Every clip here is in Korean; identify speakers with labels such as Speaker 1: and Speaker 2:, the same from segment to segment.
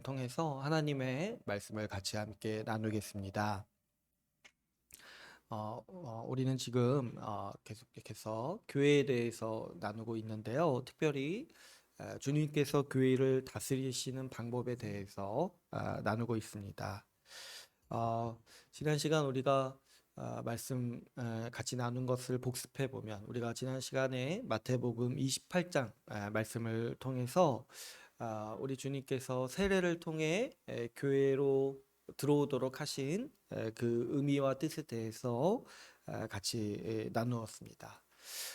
Speaker 1: 말씀을 통해서 하나님의 말씀을 같이 함께 나누겠습니다. 우리는 지금 계속해서 교회에 대해서 나누고 있는데요. 특별히 주님께서 교회를 다스리시는 방법에 대해서 나누고 있습니다. 지난 시간 우리가 말씀 같이 나눈 것을 복습해 보면, 우리가 지난 시간에 마태복음 28장 말씀을 통해서 우리 주님께서 세례를 통해 교회로 들어오도록 하신 그 의미와 뜻에 대해서 같이 나누었습니다.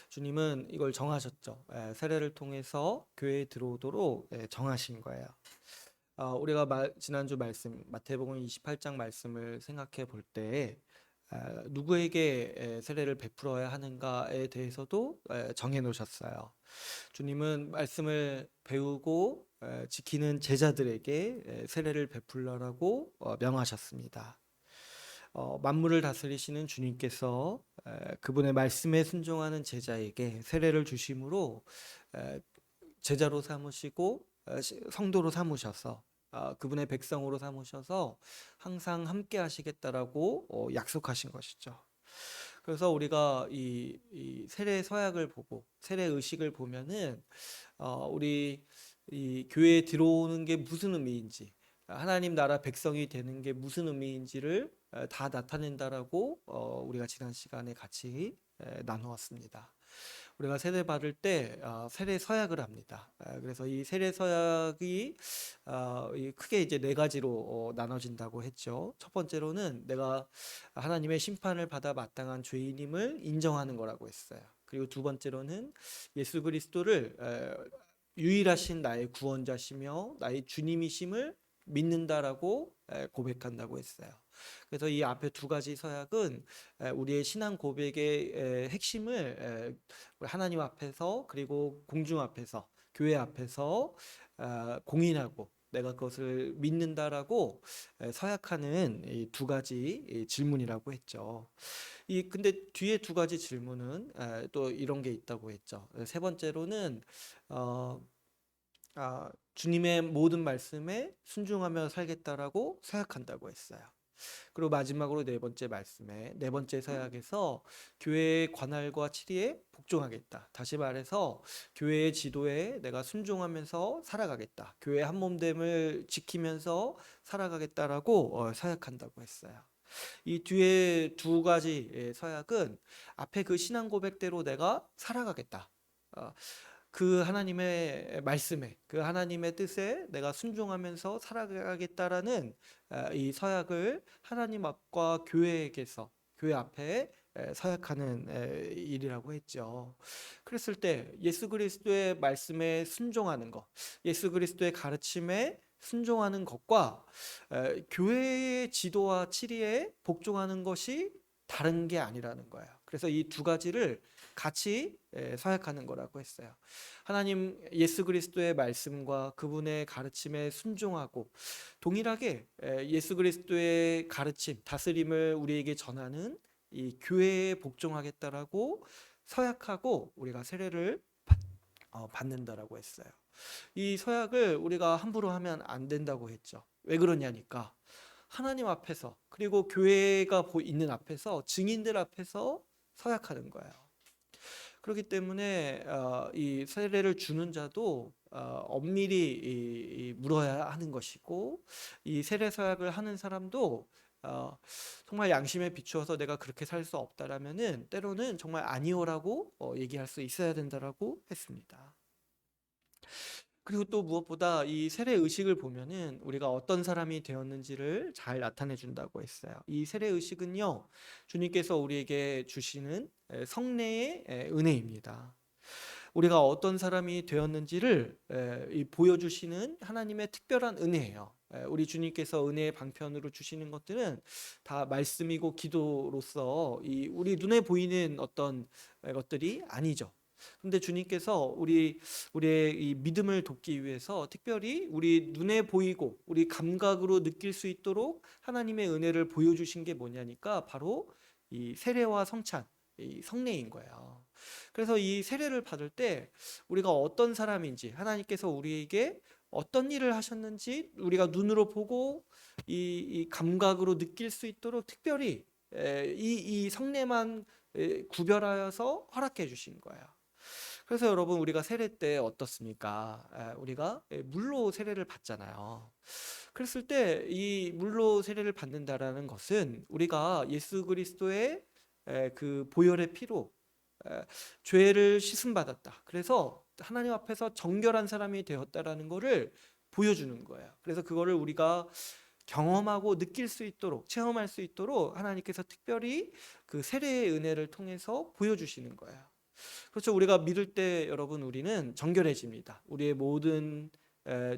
Speaker 1: 주님은 이걸 정하셨죠. 세례를 통해서 교회에 들어오도록 정하신 거예요. 우리가 지난주 말씀 마태복음 28장 말씀을 생각해 볼 때 누구에게 세례를 베풀어야 하는가에 대해서도 정해 놓으셨어요. 주님은 말씀을 배우고 지키는 제자들에게 세례를 베풀라고 명하셨습니다. 만물을 다스리시는 주님께서 그분의 말씀에 순종하는 제자에게 세례를 주심으로 제자로 삼으시고 성도로 삼으셔서 그분의 백성으로 삼으셔서 항상 함께 하시겠다라고 약속하신 것이죠. 그래서 우리가 이 세례 서약을 보고 세례 의식을 보면은 우리 이 교회에 들어오는 게 무슨 의미인지, 하나님 나라 백성이 되는 게 무슨 의미인지를 다 나타낸다라고 우리가 지난 시간에 같이 나누었습니다. 우리가 세례 받을 때 세례 서약을 합니다. 그래서 이 세례 서약이 크게 이제 네 가지로 나눠진다고 했죠. 첫 번째로는 내가 하나님의 심판을 받아 마땅한 죄인임을 인정하는 거라고 했어요. 그리고 두 번째로는 예수 그리스도를 유일하신 나의 구원자시며 나의 주님이심을 믿는다라고 고백한다고 했어요. 그래서 이 앞에 두 가지 서약은 우리의 신앙 고백의 핵심을 하나님 앞에서 그리고 공중 앞에서 교회 앞에서 공인하고 내가 그것을 믿는다라고 서약하는 이 두 가지 질문이라고 했죠. 근데 뒤에 두 가지 질문은 또 이런 게 있다고 했죠. 세 번째로는 어, 주님의 모든 말씀에 순종하며 살겠다라고 서약한다고 했어요. 그리고 마지막으로 네 번째 말씀에 네 번째 서약에서 교회의 관할과 치리에 복종하겠다. 다시 말해서 교회의 지도에 내가 순종하면서 살아가겠다. 교회의 한몸됨을 지키면서 살아가겠다라고 서약한다고 했어요. 이 뒤에 두 가지 서약은 앞에 그 신앙 고백대로 내가 살아가겠다. 그 하나님의 말씀에, 그 하나님의 뜻에 내가 순종하면서 살아가겠다라는 이 서약을 하나님 앞과 교회에게서, 교회 앞에 서약하는 일이라고 했죠. 그랬을 때 예수 그리스도의 말씀에 순종하는 것, 예수 그리스도의 가르침에 순종하는 것과 교회의 지도와 치리에 복종하는 것이 다른 게 아니라는 거예요. 그래서 이 두 가지를 같이 서약하는 거라고 했어요. 하나님 예수 그리스도의 말씀과 그분의 가르침에 순종하고 동일하게 예수 그리스도의 가르침, 다스림을 우리에게 전하는 이 교회에 복종하겠다라고 서약하고 우리가 세례를 받는다라고 했어요. 이 서약을 우리가 함부로 하면 안 된다고 했죠. 왜 그러냐니까 하나님 앞에서 그리고 교회가 있는 앞에서 증인들 앞에서 서약하는 거예요. 그렇기 때문에 이 세례를 주는 자도 엄밀히 물어야 하는 것이고, 이 세례 서약을 하는 사람도 정말 양심에 비추어서 내가 그렇게 살 수 없다라면은 때로는 정말 아니오라고 얘기할 수 있어야 된다라고 했습니다. 그리고 또 무엇보다 이 세례 의식을 보면은 우리가 어떤 사람이 되었는지를 잘 나타내 준다고 했어요. 이 세례 의식은요, 주님께서 우리에게 주시는 성례의 은혜입니다. 우리가 어떤 사람이 되었는지를 보여주시는 하나님의 특별한 은혜예요. 우리 주님께서 은혜의 방편으로 주시는 것들은 다 말씀이고 기도로서 우리 눈에 보이는 어떤 것들이 아니죠. 근데 주님께서 우리의 이 믿음을 돕기 위해서 특별히 우리 눈에 보이고 우리 감각으로 느낄 수 있도록 하나님의 은혜를 보여주신 게 뭐냐니까 바로 이 세례와 성찬, 이 성례인 거예요. 그래서 이 세례를 받을 때 우리가 어떤 사람인지 하나님께서 우리에게 어떤 일을 하셨는지 우리가 눈으로 보고 이 감각으로 느낄 수 있도록 특별히 이 성례만 구별하여서 허락해 주신 거예요. 그래서 여러분 우리가 세례 때 어떻습니까? 우리가 물로 세례를 받잖아요. 그랬을 때 이 물로 세례를 받는다라는 것은 우리가 예수 그리스도의 그 보혈의 피로 죄를 씻음 받았다. 그래서 하나님 앞에서 정결한 사람이 되었다라는 것을 보여주는 거예요. 그래서 그거를 우리가 경험하고 느낄 수 있도록, 체험할 수 있도록 하나님께서 특별히 그 세례의 은혜를 통해서 보여주시는 거예요. 그렇죠. 우리가 믿을 때 여러분 우리는 정결해집니다. 우리의 모든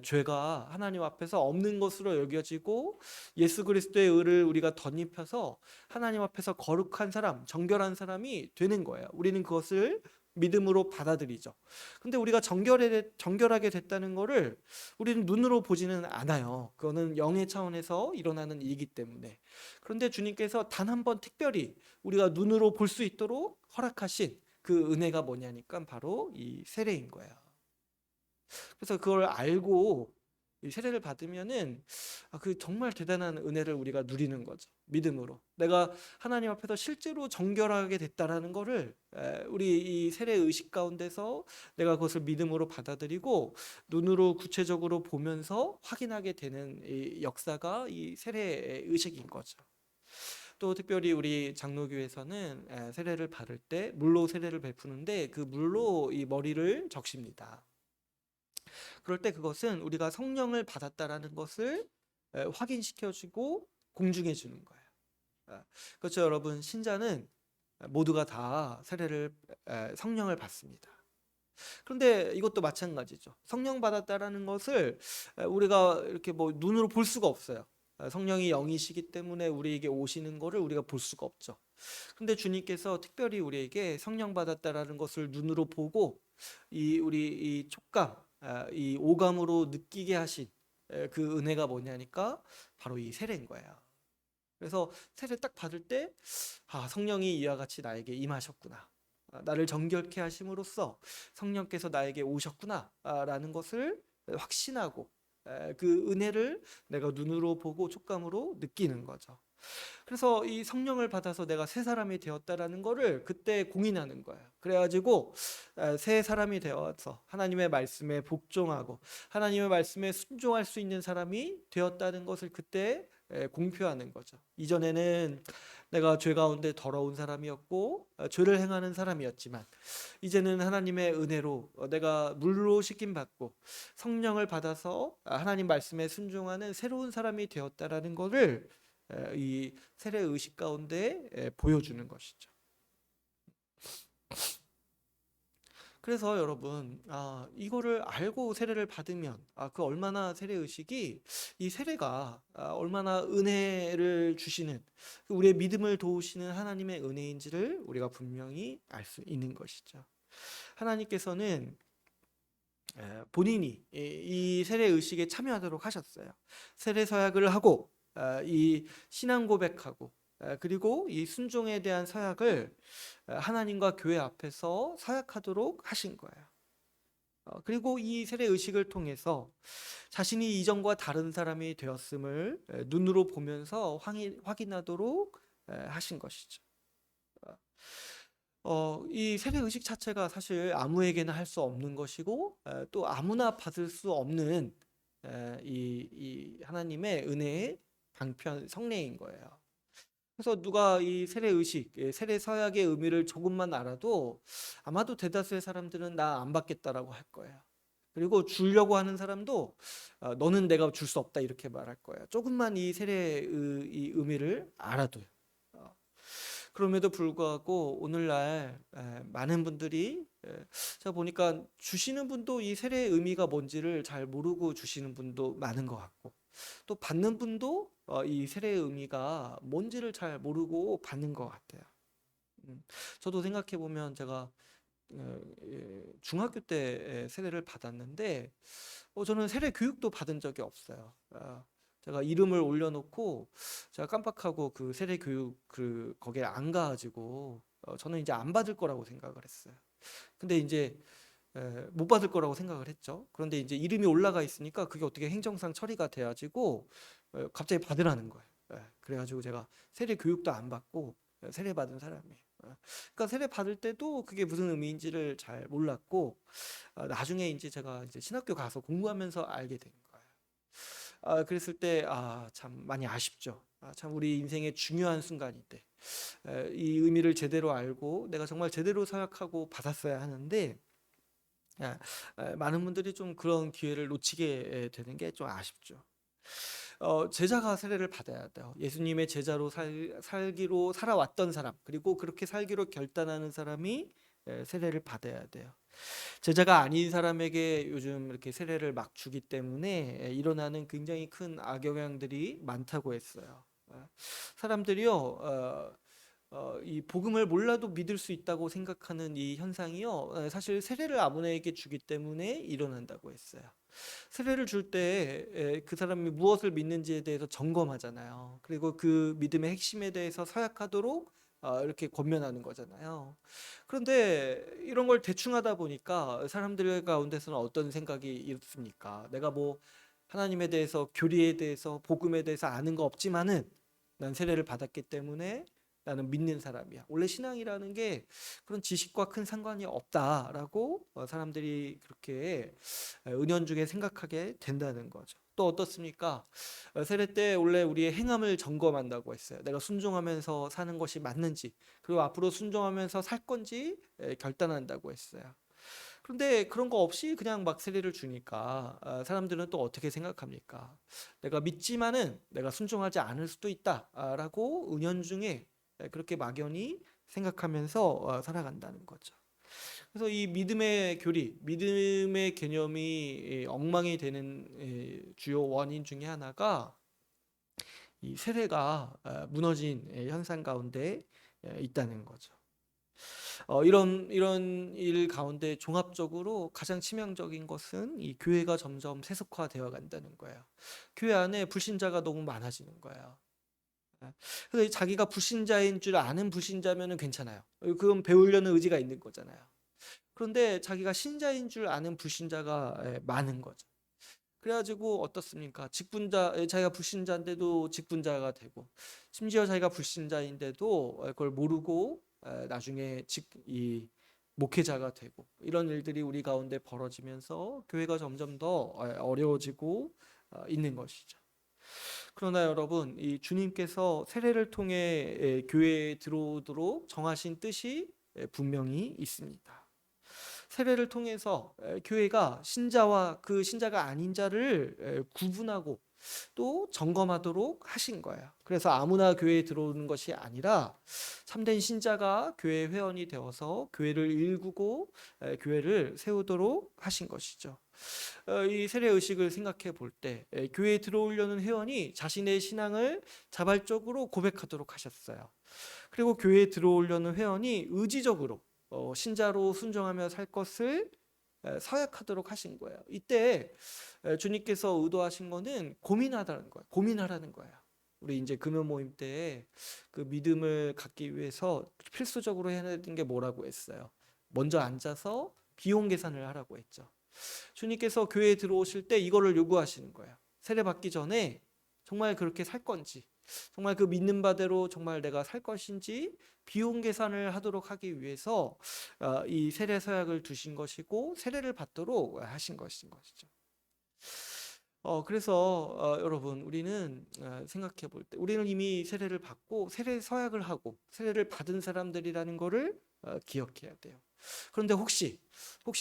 Speaker 1: 죄가 하나님 앞에서 없는 것으로 여겨지고 예수 그리스도의 의를 우리가 덧입혀서 하나님 앞에서 거룩한 사람, 정결한 사람이 되는 거예요. 우리는 그것을 믿음으로 받아들이죠. 근데 우리가 정결하게 됐다는 것을 우리는 눈으로 보지는 않아요. 그거는 영의 차원에서 일어나는 일이기 때문에. 그런데 주님께서 단 한 번 특별히 우리가 눈으로 볼 수 있도록 허락하신 그 은혜가 뭐냐니까 바로 이 세례인 거예요. 그래서 그걸 알고 이 세례를 받으면은 그 정말 대단한 은혜를 우리가 누리는 거죠. 믿음으로. 내가 하나님 앞에서 실제로 정결하게 됐다라는 거를 우리 이 세례 의식 가운데서 내가 그것을 믿음으로 받아들이고 눈으로 구체적으로 보면서 확인하게 되는 이 역사가 이 세례 의식인 거죠. 또 특별히 우리 장로교에서는 세례를 받을 때 물로 세례를 베푸는데 그 물로 이 머리를 적십니다. 그럴 때 그것은 우리가 성령을 받았다라는 것을 확인시켜주고 공증해 주는 거예요. 그렇죠, 여러분. 신자는 모두가 다 세례를 성령을 받습니다. 그런데 이것도 마찬가지죠. 성령 받았다라는 것을 우리가 이렇게 뭐 눈으로 볼 수가 없어요. 성령이 영이시기 때문에 우리에게 오시는 것을 우리가 볼 수가 없죠. 근데 주님께서 특별히 우리에게 성령 받았다라는 것을 눈으로 보고 우리 이 촉감, 이 오감으로 느끼게 하신 그 은혜가 뭐냐니까 바로 이 세례인 거예요. 그래서 세례 딱 받을 때 성령이 이와 같이 나에게 임하셨구나. 나를 정결케 하심으로써 성령께서 나에게 오셨구나 라는 것을 확신하고 그 은혜를 내가 눈으로 보고 촉감으로 느끼는 거죠. 그래서 이 성령을 받아서 내가 새 사람이 되었다라는 거를 그때 공인하는 거예요. 그래가지고 새 사람이 되어서 하나님의 말씀에 복종하고 하나님의 말씀에 순종할 수 있는 사람이 되었다는 것을 그때 공표하는 거죠. 이전에는 내가 죄 가운데 더러운 사람이었고 죄를 행하는 사람이었지만 이제는 하나님의 은혜로 내가 물로 씻김 받고 성령을 받아서 하나님 말씀에 순종하는 새로운 사람이 되었다라는 것을 이 세례 의식 가운데 보여주는 것이죠. 그래서 여러분 이거를 알고 세례를 받으면 그 얼마나 세례 의식이 이 세례가 얼마나 은혜를 주시는 우리의 믿음을 도우시는 하나님의 은혜인지를 우리가 분명히 알 수 있는 것이죠. 하나님께서는 본인이 이 세례 의식에 참여하도록 하셨어요. 세례 서약을 하고 이 신앙 고백하고 그리고 이 순종에 대한 서약을 하나님과 교회 앞에서 서약하도록 하신 거예요. 그리고 이 세례 의식을 통해서 자신이 이전과 다른 사람이 되었음을 눈으로 보면서 확인하도록 하신 것이죠. 이 세례 의식 자체가 사실 아무에게나 할 수 없는 것이고 또 아무나 받을 수 없는 이 하나님의 은혜의 방편 성례인 거예요. 그래서 누가 이 세례 의식, 세례 서약의 의미를 조금만 알아도 아마도 대다수의 사람들은 나 안 받겠다라고 할 거예요. 그리고 주려고 하는 사람도 너는 내가 줄 수 없다 이렇게 말할 거예요. 조금만 이 세례의 이 의미를 알아도요. 그럼에도 불구하고 오늘날 많은 분들이 제가 보니까 주시는 분도 이 세례의 의미가 뭔지를 잘 모르고 주시는 분도 많은 것 같고 또 받는 분도 이 세례의 의미가 뭔지를 잘 모르고 받는 것 같아요. 저도 생각해 보면 제가 중학교 때 세례를 받았는데 저는 세례 교육도 받은 적이 없어요. 제가 이름을 올려놓고 제가 깜빡하고 그 세례 교육 거기에 안 가가지고 저는 이제 안 받을 거라고 생각을 했어요. 근데 이제 못 받을 거라고 생각을 했죠. 그런데 이제 이름이 올라가 있으니까 그게 어떻게 행정상 처리가 돼가지고 갑자기 받으라는 거예요. 그래가지고 제가 세례 교육도 안 받고 세례 받은 사람이에요. 그러니까 세례 받을 때도 그게 무슨 의미인지를 잘 몰랐고 나중에 이제 제가 이제 신학교 가서 공부하면서 알게 된 거예요. 그랬을 때 참 많이 아쉽죠. 참 우리 인생의 중요한 순간인데 이 의미를 제대로 알고 내가 정말 제대로 생각하고 받았어야 하는데 많은 분들이 좀 그런 기회를 놓치게 되는 게 좀 아쉽죠. 제자가 세례를 받아야 돼요. 예수님의 제자로 살기로 살아왔던 사람, 그리고 그렇게 살기로 결단하는 사람이 세례를 받아야 돼요. 제자가 아닌 사람에게 요즘 이렇게 세례를 막 주기 때문에 일어나는 굉장히 큰 악영향들이 많다고 했어요. 사람들이요, 이 복음을 몰라도 믿을 수 있다고 생각하는 이 현상이요, 사실 세례를 아무나에게 주기 때문에 일어난다고 했어요. 세례를 줄 때 그 사람이 무엇을 믿는지에 대해서 점검하잖아요. 그리고 그 믿음의 핵심에 대해서 서약하도록 이렇게 권면하는 거잖아요. 그런데 이런 걸 대충 하다 보니까 사람들 가운데서는 어떤 생각이 있습니까? 내가 뭐 하나님에 대해서, 교리에 대해서, 복음에 대해서 아는 거 없지만은 난 세례를 받았기 때문에 나는 믿는 사람이야. 원래 신앙이라는 게 그런 지식과 큰 상관이 없다라고 사람들이 그렇게 은연중에 생각하게 된다는 거죠. 또 어떻습니까? 세례 때 원래 우리의 행함을 점검한다고 했어요. 내가 순종하면서 사는 것이 맞는지, 그리고 앞으로 순종하면서 살 건지 결단한다고 했어요. 그런데 그런 거 없이 그냥 막 세례를 주니까 사람들은 또 어떻게 생각합니까? 내가 믿지만은 내가 순종하지 않을 수도 있다라고 은연중에 그렇게 막연히 생각하면서 살아간다는 거죠. 그래서 이 믿음의 교리, 믿음의 개념이 엉망이 되는 주요 원인 중에 하나가 이 세례가 무너진 현상 가운데 있다는 거죠. 이런 일 가운데 종합적으로 가장 치명적인 것은 이 교회가 점점 세속화되어 간다는 거예요. 교회 안에 불신자가 너무 많아지는 거예요. 그래서 자기가 불신자인 줄 아는 불신자면은 괜찮아요. 그건 배우려는 의지가 있는 거잖아요. 그런데 자기가 신자인 줄 아는 불신자가 많은 거죠. 그래가지고 어떻습니까? 자기가 불신자인데도 직분자가 되고, 심지어 자기가 불신자인데도 그걸 모르고 나중에 이 목회자가 되고, 이런 일들이 우리 가운데 벌어지면서 교회가 점점 더 어려워지고 있는 것이죠. 그러나 여러분, 이 주님께서 세례를 통해 교회에 들어오도록 정하신 뜻이 분명히 있습니다. 세례를 통해서 교회가 신자와 그 신자가 아닌 자를 구분하고 또 점검하도록 하신 거예요. 그래서 아무나 교회에 들어오는 것이 아니라 참된 신자가 교회 회원이 되어서 교회를 일구고 교회를 세우도록 하신 것이죠. 이 세례 의식을 생각해 볼 때 교회에 들어오려는 회원이 자신의 신앙을 자발적으로 고백하도록 하셨어요. 그리고 교회에 들어오려는 회원이 의지적으로 신자로 순종하며 살 것을 서약하도록 하신 거예요. 이때 주님께서 의도하신 거는 고민하라는 거예요. 고민하라는 거예요. 우리 이제 금요 모임 때 그 믿음을 갖기 위해서 필수적으로 해야 되는 게 뭐라고 했어요? 먼저 앉아서 비용 계산을 하라고 했죠. 주님께서 교회에 들어오실 때 이거를 요구하시는 거예요. 세례 받기 전에 정말 그렇게 살 건지, 정말 그 믿는 바대로 정말 내가 살 것인지 비용 계산을 하도록 하기 위해서 이 세례 서약을 두신 것이고 세례를 받도록 하신 것인 것이죠. 그래서 여러분 우리는 생각해 볼 때 우리는 이미 세례를 받고 세례 서약을 하고 세례를 받은 사람들이라는 거를 기억해야 돼요. 그런데 혹시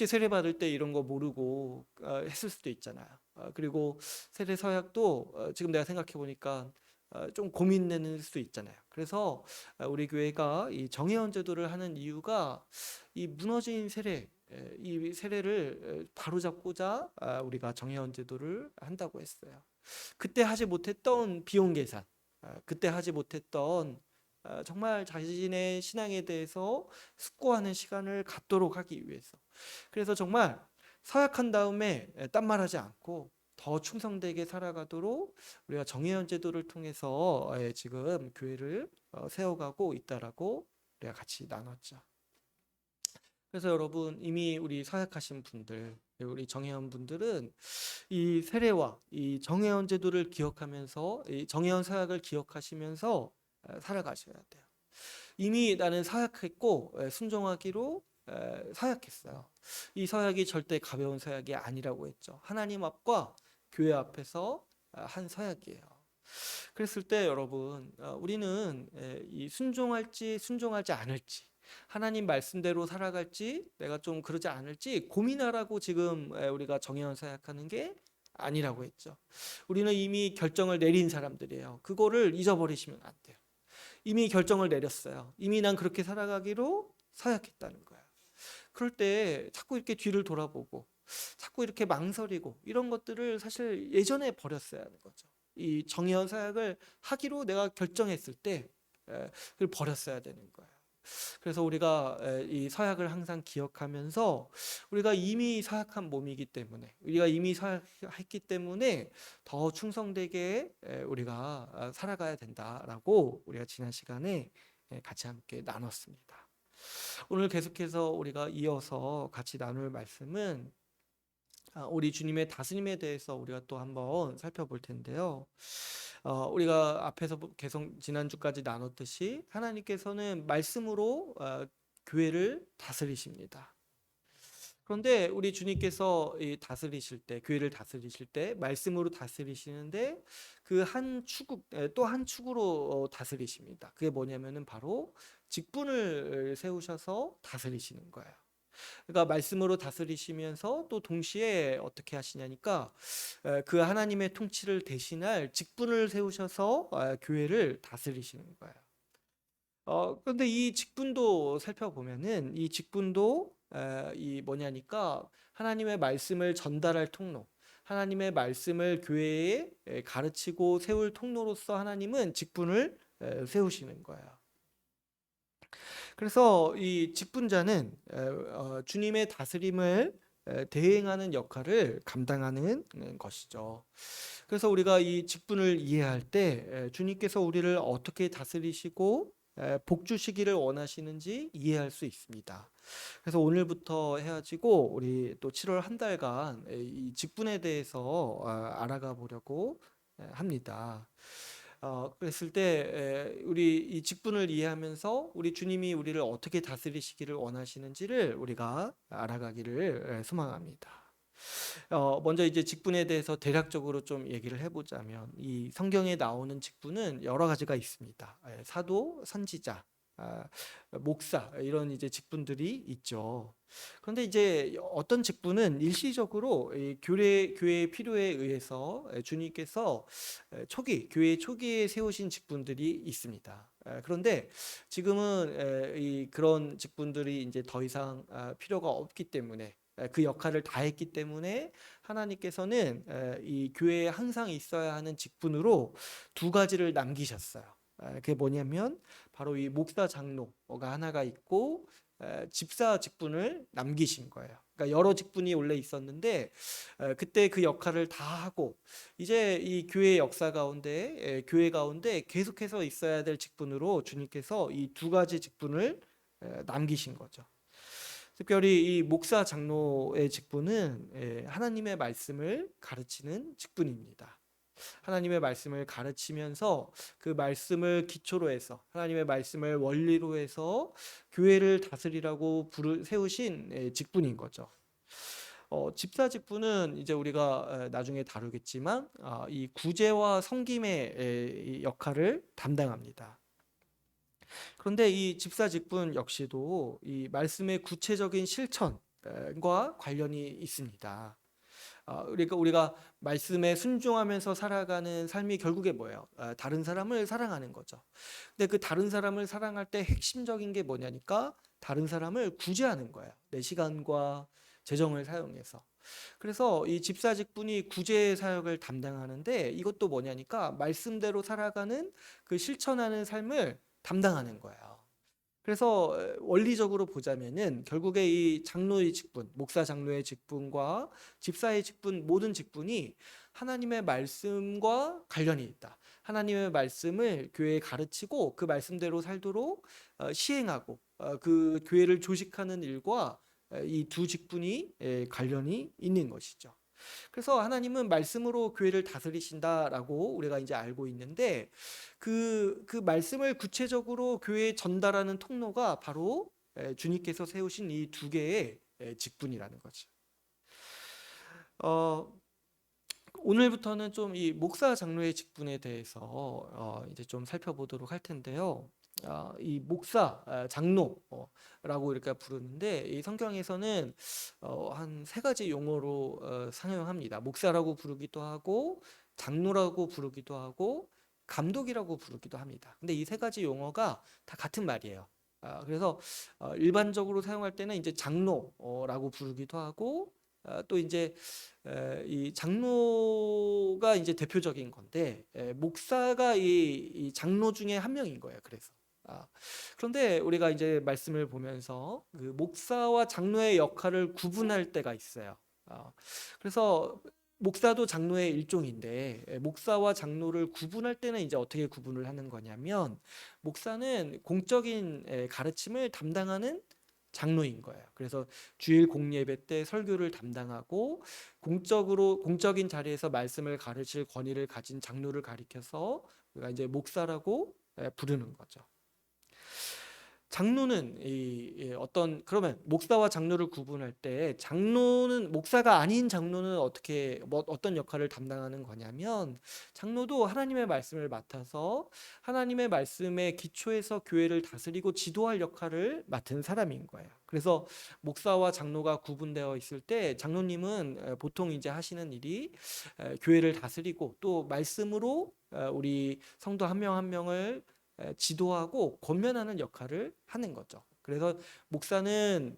Speaker 1: 세례 받을 때 이런 거 모르고 했을 수도 있잖아요. 그리고 세례 서약도 지금 내가 생각해 보니까 좀 고민되는 수도 있잖아요. 그래서 우리 교회가 이 정회원 제도를 하는 이유가 이 무너진 세례, 이 세례를 바로잡고자 우리가 정회원 제도를 한다고 했어요. 그때 하지 못했던 비용 계산, 그때 하지 못했던 정말 자신의 신앙에 대해서 숙고하는 시간을 갖도록 하기 위해서. 그래서 정말 서약한 다음에 딴 말하지 않고 더 충성되게 살아가도록 우리가 정회원 제도를 통해서 지금 교회를 세워가고 있다라고 우리가 같이 나눴죠. 그래서 여러분 이미 우리 서약하신 분들, 우리 정회원 분들은 이 세례와 이 정회원 제도를 기억하면서 이 정회원 서약을 기억하시면서 살아가셔야 돼요. 이미 나는 서약했고 순종하기로 서약했어요. 이 서약이 절대 가벼운 서약이 아니라고 했죠. 하나님 앞과 교회 앞에서 한 서약이에요. 그랬을 때 여러분 우리는 이 순종할지 순종하지 않을지 하나님 말씀대로 살아갈지 내가 좀 그러지 않을지 고민하라고 지금 우리가 정의원 서약하는 게 아니라고 했죠. 우리는 이미 결정을 내린 사람들이에요. 그거를 잊어버리시면 안 돼요. 이미 결정을 내렸어요. 이미 난 그렇게 살아가기로 서약했다는 거예요. 그럴 때 자꾸 이렇게 뒤를 돌아보고 자꾸 이렇게 망설이고 이런 것들을 사실 예전에 버렸어야 하는 거죠. 이 정의원 서약을 하기로 내가 결정했을 때 그걸 버렸어야 되는 거예요. 그래서 우리가 이 서약을 항상 기억하면서 우리가 이미 서약한 몸이기 때문에 우리가 이미 서약했기 때문에 더 충성되게 우리가 살아가야 된다라고 우리가 지난 시간에 같이 함께 나눴습니다. 오늘 계속해서 우리가 이어서 같이 나눌 말씀은 우리 주님의 다스림에 대해서 우리가 또 한번 살펴볼 텐데요. 우리가 앞에서 계속 지난주까지 나눴듯이 하나님께서는 말씀으로 교회를 다스리십니다. 그런데 우리 주님께서 다스리실 때, 교회를 다스리실 때 말씀으로 다스리시는데 그 한 축, 또 한 축으로 다스리십니다. 그게 뭐냐면은 바로 직분을 세우셔서 다스리시는 거예요. 그러니까 말씀으로 다스리시면서 또 동시에 어떻게 하시냐니까 그 하나님의 통치를 대신할 직분을 세우셔서 교회를 다스리시는 거예요. 그런데 이 직분도 살펴보면은 이 직분도 이 뭐냐니까 하나님의 말씀을 전달할 통로, 하나님의 말씀을 교회에 가르치고 세울 통로로서 하나님은 직분을 세우시는 거예요. 그래서 이 직분자는 주님의 다스림을 대행하는 역할을 감당하는 것이죠. 그래서 우리가 이 직분을 이해할 때 주님께서 우리를 어떻게 다스리시고 복 주시기를 원하시는지 이해할 수 있습니다. 그래서 오늘부터 해가지고 우리 또 7월 한 달간 이 직분에 대해서 알아가 보려고 합니다. 그랬을 때 우리 이 직분을 이해하면서 우리 주님이 우리를 어떻게 다스리시기를 원하시는지를 우리가 알아가기를 소망합니다. 먼저 이제 직분에 대해서 대략적으로 좀 얘기를 해보자면 이 성경에 나오는 직분은 여러 가지가 있습니다. 사도, 선지자, 목사 이런 이제 직분들이 있죠. 그런데 이제 어떤 직분은 일시적으로 이 교회의 필요에 의해서 주님께서 교회 초기에 세우신 직분들이 있습니다. 그런데 지금은 그런 직분들이 이제 더 이상 필요가 없기 때문에 그 역할을 다했기 때문에 하나님께서는 이 교회에 항상 있어야 하는 직분으로 두 가지를 남기셨어요. 그게 뭐냐면 바로 이 목사 장로가 하나가 있고 집사 직분을 남기신 거예요. 그러니까 여러 직분이 원래 있었는데 그때 그 역할을 다 하고 이제 이 교회 역사 가운데 교회 가운데 계속해서 있어야 될 직분으로 주님께서 이 두 가지 직분을 남기신 거죠. 특별히 이 목사 장로의 직분은 하나님의 말씀을 가르치는 직분입니다. 하나님의 말씀을 가르치면서 그 말씀을 기초로 해서 하나님의 말씀을 원리로 해서 교회를 다스리라고 세우신 직분인 거죠. 집사 직분은 이제 우리가 나중에 다루겠지만 이 구제와 섬김의 역할을 담당합니다. 그런데 이 집사 직분 역시도 이 말씀의 구체적인 실천과 관련이 있습니다. 우리가 말씀에 순종하면서 살아가는 삶이 결국에 뭐예요? 다른 사람을 사랑하는 거죠. 근데 그 다른 사람을 사랑할 때 핵심적인 게 뭐냐니까 다른 사람을 구제하는 거예요. 내 시간과 재정을 사용해서. 그래서 이 집사 직분이 구제 사역을 담당하는데 이것도 뭐냐니까 말씀대로 살아가는 그 실천하는 삶을 담당하는 거예요. 그래서 원리적으로 보자면은 결국에 이 장로의 직분, 목사 장로의 직분과 집사의 직분 모든 직분이 하나님의 말씀과 관련이 있다. 하나님의 말씀을 교회에 가르치고 그 말씀대로 살도록 시행하고 그 교회를 조직하는 일과 이 두 직분이 관련이 있는 것이죠. 그래서 하나님은 말씀으로 교회를 다스리신다라고 우리가 이제 알고 있는데 그 말씀을 구체적으로 교회에 전달하는 통로가 바로 주님께서 세우신 이 두 개의 직분이라는 거죠. 어, 오늘부터는 좀 이 목사 장로의 직분에 대해서 이제 좀 살펴보도록 할 텐데요. 이 목사, 장로라고 이렇게 부르는데 이 성경에서는 한 세 가지 용어로 사용합니다. 목사라고 부르기도 하고 장로라고 부르기도 하고 감독이라고 부르기도 합니다. 근데 이 세 가지 용어가 다 같은 말이에요. 그래서 일반적으로 사용할 때는 이제 장로라고 부르기도 하고 또 이제 이 장로가 이제 대표적인 건데 목사가 이 장로 중에 한 명인 거예요. 그래서 그런데 우리가 이제 말씀을 보면서 그 목사와 장로의 역할을 구분할 때가 있어요. 그래서 목사도 장로의 일종인데 목사와 장로를 구분할 때는 이제 어떻게 구분을 하는 거냐면 목사는 공적인 가르침을 담당하는 장로인 거예요. 그래서 주일 공예배 때 설교를 담당하고 공적인 자리에서 말씀을 가르칠 권위를 가진 장로를 가리켜서 우리가 이제 목사라고 부르는 거죠. 장로는 어떤 그러면 목사와 장로를 구분할 때 장로는 목사가 아닌 장로는 어떻게 어떤 역할을 담당하는 거냐면 장로도 하나님의 말씀을 맡아서 하나님의 말씀의 기초에서 교회를 다스리고 지도할 역할을 맡은 사람인 거예요. 그래서 목사와 장로가 구분되어 있을 때 장로님은 보통 이제 하시는 일이 교회를 다스리고 또 말씀으로 우리 성도 한 명 한 명을 지도하고 권면하는 역할을 하는 거죠. 그래서 목사는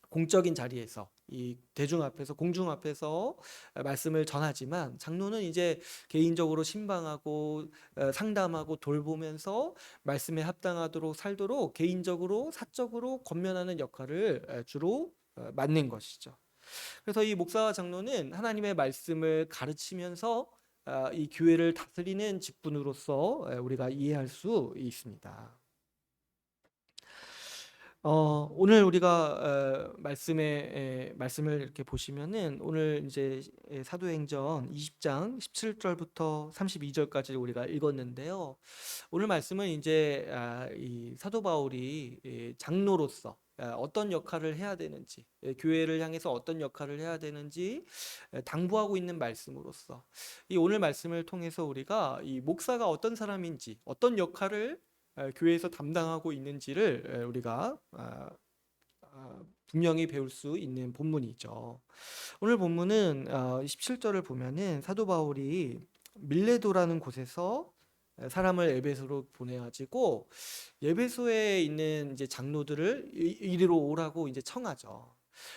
Speaker 1: 공적인 자리에서 이 대중 앞에서 공중 앞에서 말씀을 전하지만 장로는 이제 개인적으로 신방하고 상담하고 돌보면서 말씀에 합당하도록 살도록 개인적으로 사적으로 권면하는 역할을 주로 맡는 것이죠. 그래서 이 목사와 장로는 하나님의 말씀을 가르치면서 이 교회를 다스리는 직분으로서 우리가 이해할 수 있습니다. 오늘 우리가 말씀을 이렇게 보시면은 오늘 이제 사도행전 20장 17절부터 32절까지 우리가 읽었는데요. 오늘 말씀은 이제 이 사도 바울이 장로로서 어떤 역할을 해야 되는지, 교회를 향해서 어떤 역할을 해야 되는지 당부하고 있는 말씀으로서 이 오늘 말씀을 통해서 우리가 이 목사가 어떤 사람인지, 어떤 역할을 교회에서 담당하고 있는지를 우리가 분명히 배울 수 있는 본문이죠. 오늘 본문은 17절을 보면은 사도 바울이 밀레도라는 곳에서 사람을 에베소로 보내가지고 에베소에 있는 이제 장로들을 이리로 오라고 이제 청하죠.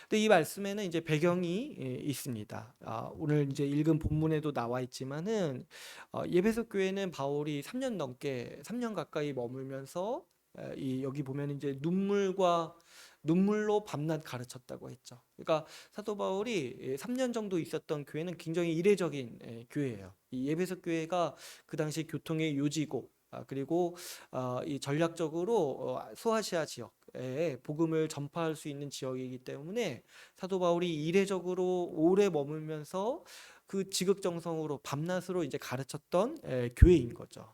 Speaker 1: 근데 이 말씀에는 이제 배경이 있습니다. 오늘 이제 읽은 본문에도 나와 있지만은 에베소 교회는 바울이 3년 가까이 머물면서 이 여기 보면 이제 눈물로 밤낮 가르쳤다고 했죠. 그러니까 사도 바울이 3년 정도 있었던 교회는 굉장히 이례적인 교회예요. 이 에베소 교회가 그 당시 교통의 요지고 그리고 이 전략적으로 소아시아 지역에 복음을 전파할 수 있는 지역이기 때문에 사도 바울이 이례적으로 오래 머물면서 그 지극정성으로 밤낮으로 이제 가르쳤던 교회인 거죠.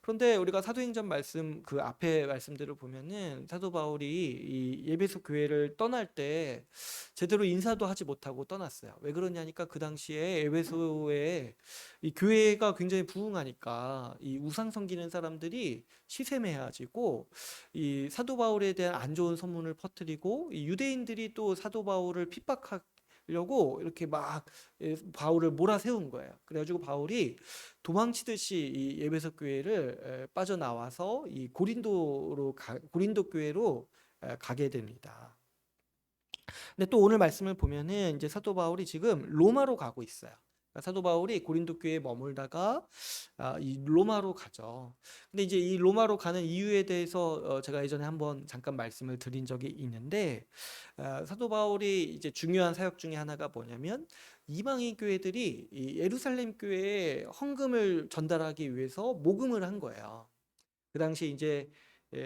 Speaker 1: 그런데 우리가 사도행전 말씀 그 앞에 말씀들을 보면은 사도 바울이 이 에베소 교회를 떠날 때 제대로 인사도 하지 못하고 떠났어요. 왜 그러냐니까 그 당시에 에베소에 이 교회가 굉장히 부흥하니까 이 우상 섬기는 사람들이 시샘해가지고 이 사도 바울에 대한 안 좋은 소문을 퍼뜨리고 이 유대인들이 또 사도 바울을 핍박하려고 이렇게 막 바울을 몰아세운 거예요. 그래가지고 바울이 도망치듯이 이 에베소 교회를 빠져나와서 이 고린도 교회로 가게 됩니다. 근데 또 오늘 말씀을 보면은 이제 사도 바울이 지금 로마로 가고 있어요. 그러니까 사도 바울이 고린도 교회에 머물다가 이 로마로 가죠. 근데 이제 이 로마로 가는 이유에 대해서 제가 예전에 한번 잠깐 말씀을 드린 적이 있는데 사도 바울이 이제 중요한 사역 중에 하나가 뭐냐면 이방인 교회들이 이 예루살렘 교회에 헌금을 전달하기 위해서 모금을 한 거예요. 그 당시 이제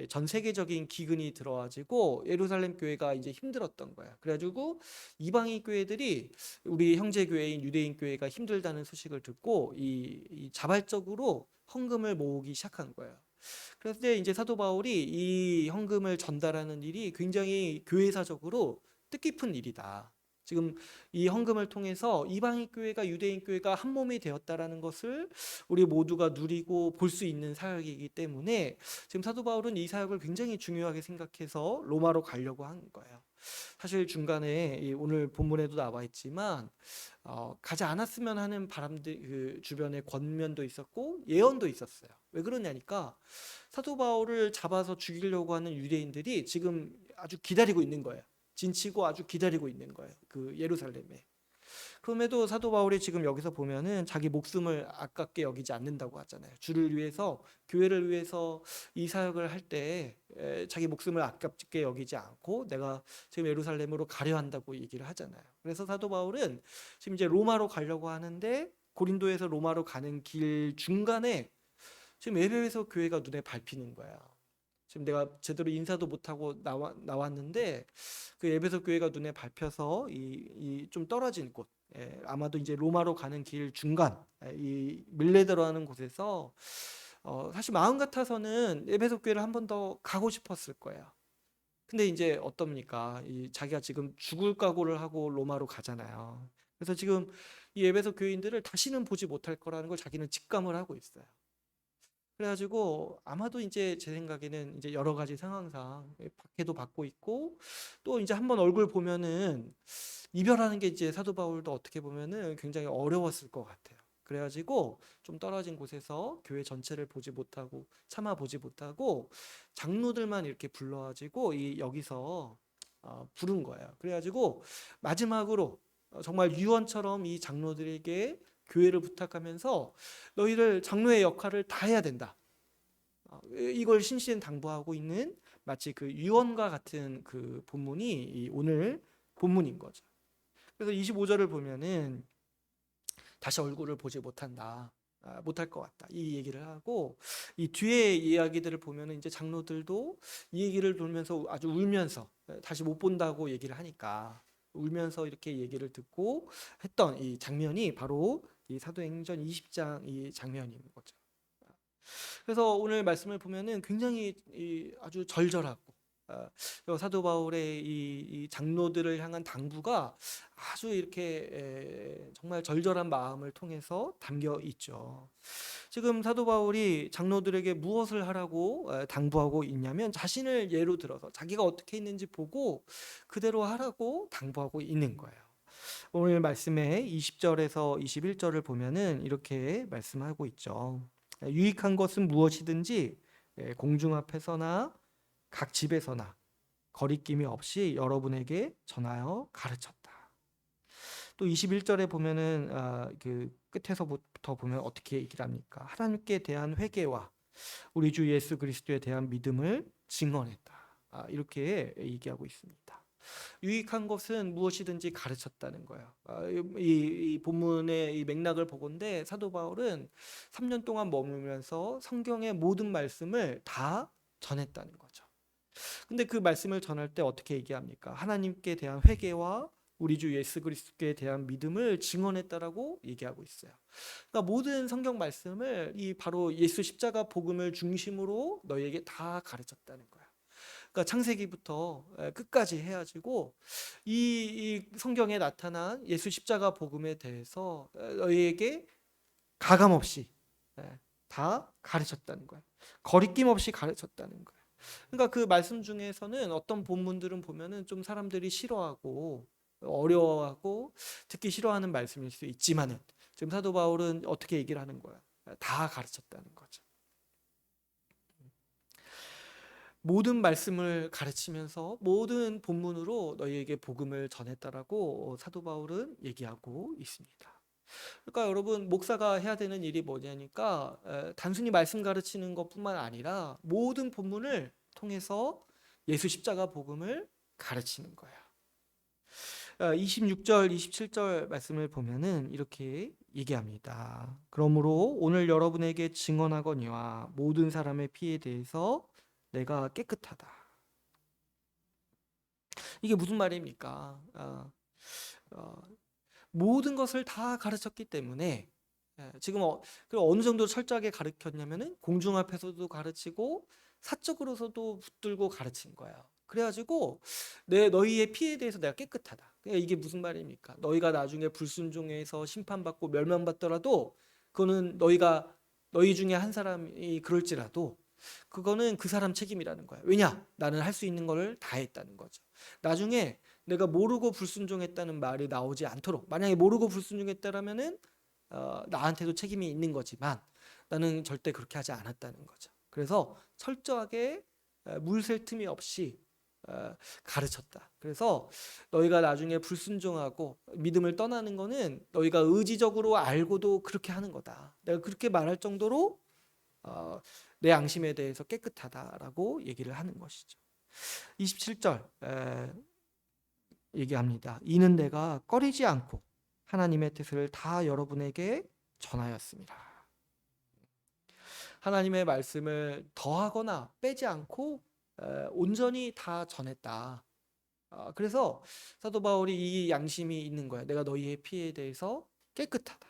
Speaker 1: 전 세계적인 기근이 들어와지고 예루살렘 교회가 이제 힘들었던 거야. 그래가지고 이방인 교회들이 우리 형제 교회인 유대인 교회가 힘들다는 소식을 듣고 이 자발적으로 헌금을 모으기 시작한 거예요. 그래서 이제 사도 바울이 이 헌금을 전달하는 일이 굉장히 교회사적으로 뜻깊은 일이다. 지금 이 헌금을 통해서 이방인 교회가 유대인 교회가 한 몸이 되었다라는 것을 우리 모두가 누리고 볼 수 있는 사역이기 때문에 지금 사도 바울은 이 사역을 굉장히 중요하게 생각해서 로마로 가려고 한 거예요. 사실 중간에 오늘 본문에도 나와 있지만 가지 않았으면 하는 바람들, 그 주변에 권면도 있었고 예언도 있었어요. 왜 그러냐니까 사도 바울을 잡아서 죽이려고 하는 유대인들이 지금 아주 기다리고 있는 거예요. 진치고 아주 기다리고 있는 거예요. 그 예루살렘에. 그럼에도 사도 바울이 지금 여기서 보면은 자기 목숨을 아깝게 여기지 않는다고 하잖아요. 주를 위해서, 교회를 위해서 이 사역을 할 때 자기 목숨을 아깝게 여기지 않고 내가 지금 예루살렘으로 가려 한다고 얘기를 하잖아요. 그래서 사도 바울은 지금 이제 로마로 가려고 하는데 고린도에서 로마로 가는 길 중간에 지금 에베소 교회가 눈에 밟히는 거야. 지금 내가 제대로 인사도 못하고 나왔는데 그 에베소 교회가 눈에 밟혀서 이 좀 떨어진 곳, 아마도 이제 로마로 가는 길 중간, 이 밀레드라는 곳에서 사실 마음 같아서는 에베소 교회를 한 번 더 가고 싶었을 거예요. 근데 이제 어떻습니까? 자기가 지금 죽을 각오를 하고 로마로 가잖아요. 그래서 지금 이 에베소 교인들을 다시는 보지 못할 거라는 걸 자기는 직감을 하고 있어요. 그래가지고 아마도 이제 제 생각에는 이제 여러 가지 상황상 박해도 받고 있고 또 이제 한번 얼굴 보면은 이별하는 게 이제 사도 바울도 어떻게 보면은 굉장히 어려웠을 것 같아요. 그래가지고 좀 떨어진 곳에서 교회 전체를 보지 못하고 참아 보지 못하고 장로들만 이렇게 불러가지고 여기서 부른 거예요. 그래가지고 마지막으로 정말 유언처럼 이 장로들에게 교회를 부탁하면서 너희들 장로의 역할을 다 해야 된다. 이걸 신신당부하고 있는 마치 그 유언과 같은 그 본문이 오늘 본문인 거죠. 그래서 25절을 보면은 다시 얼굴을 보지 못한다. 못할 것 같다. 이 얘기를 하고 이 뒤에 이야기들을 보면은 이제 장로들도 이 얘기를 들으면서 아주 울면서 다시 못 본다고 얘기를 하니까 울면서 이렇게 얘기를 듣고 했던 이 장면이 바로 이 사도행전 20장 이 장면인 거죠. 그래서 오늘 말씀을 보면은 굉장히 아주 절절하고 사도 바울의 이 장로들을 향한 당부가 아주 이렇게 정말 절절한 마음을 통해서 담겨 있죠. 지금 사도 바울이 장로들에게 무엇을 하라고 당부하고 있냐면 자신을 예로 들어서 자기가 어떻게 있는지 보고 그대로 하라고 당부하고 있는 거예요. 오늘 말씀에 20절에서 21절을 보면은 이렇게 말씀하고 있죠. 유익한 것은 무엇이든지 공중 앞에서나 각 집에서나 거리낌이 없이 여러분에게 전하여 가르쳤다. 또 21절에 보면은 그 끝에서부터 보면 어떻게 얘기를 합니까? 하나님께 대한 회개와 우리 주 예수 그리스도에 대한 믿음을 증언했다. 이렇게 얘기하고 있습니다. 유익한 것은 무엇이든지 가르쳤다는 거예요. 이 본문의 이 맥락을 보건대 사도 바울은 3년 동안 머물면서 성경의 모든 말씀을 다 전했다는 거죠. 근데 그 말씀을 전할 때 어떻게 얘기합니까? 하나님께 대한 회개와 우리 주 예수 그리스도에 대한 믿음을 증언했다라고 얘기하고 있어요. 그러니까 모든 성경 말씀을 이 바로 예수 십자가 복음을 중심으로 너희에게 다 가르쳤다는 거예요. 그러니까 창세기부터 끝까지 해가지고 이 성경에 나타난 예수 십자가 복음에 대해서 너희에게 가감 없이 다 가르쳤다는 거예요. 거리낌 없이 가르쳤다는 거예요. 그러니까 그 말씀 중에서는 어떤 본문들은 보면은 좀 사람들이 싫어하고 어려워하고 듣기 싫어하는 말씀일 수 있지만은 지금 사도 바울은 어떻게 얘기를 하는 거야? 다 가르쳤다는 거죠. 모든 말씀을 가르치면서 모든 본문으로 너희에게 복음을 전했다라고 사도 바울은 얘기하고 있습니다. 그러니까 여러분 목사가 해야 되는 일이 뭐냐니까 단순히 말씀 가르치는 것뿐만 아니라 모든 본문을 통해서 예수 십자가 복음을 가르치는 거예요. 26절, 27절 말씀을 보면은 이렇게 얘기합니다. 그러므로 오늘 여러분에게 증언하거니와 모든 사람의 피에 대해서 내가 깨끗하다. 이게 무슨 말입니까? 어, 모든 것을 다 가르쳤기 때문에 지금 그리고 어느 정도 철저하게 가르쳤냐면은 공중 앞에서도 가르치고 사적으로서도 붙들고 가르친 거예요. 그래가지고 너희의 피해에 대해서 내가 깨끗하다. 그러니까 이게 무슨 말입니까? 너희가 나중에 불순종해서 심판받고 멸망받더라도 그거는 너희 중에 한 사람이 그럴지라도 그거는 그 사람 책임이라는 거야. 왜냐? 나는 할 수 있는 걸 다 했다는 거죠. 나중에 내가 모르고 불순종했다는 말이 나오지 않도록, 만약에 모르고 불순종했다라면은 나한테도 책임이 있는 거지만 나는 절대 그렇게 하지 않았다는 거죠. 그래서 철저하게 물샐 틈이 없이 가르쳤다. 그래서 너희가 나중에 불순종하고 믿음을 떠나는 거는 너희가 의지적으로 알고도 그렇게 하는 거다. 내가 그렇게 말할 정도로 내 양심에 대해서 깨끗하다라고 얘기를 하는 것이죠. 27절 얘기합니다. 이는 내가 꺼리지 않고 하나님의 뜻을 다 여러분에게 전하였습니다. 하나님의 말씀을 더하거나 빼지 않고 온전히 다 전했다. 그래서 사도 바울이 이 양심이 있는 거야. 내가 너희의 피해에 대해서 깨끗하다.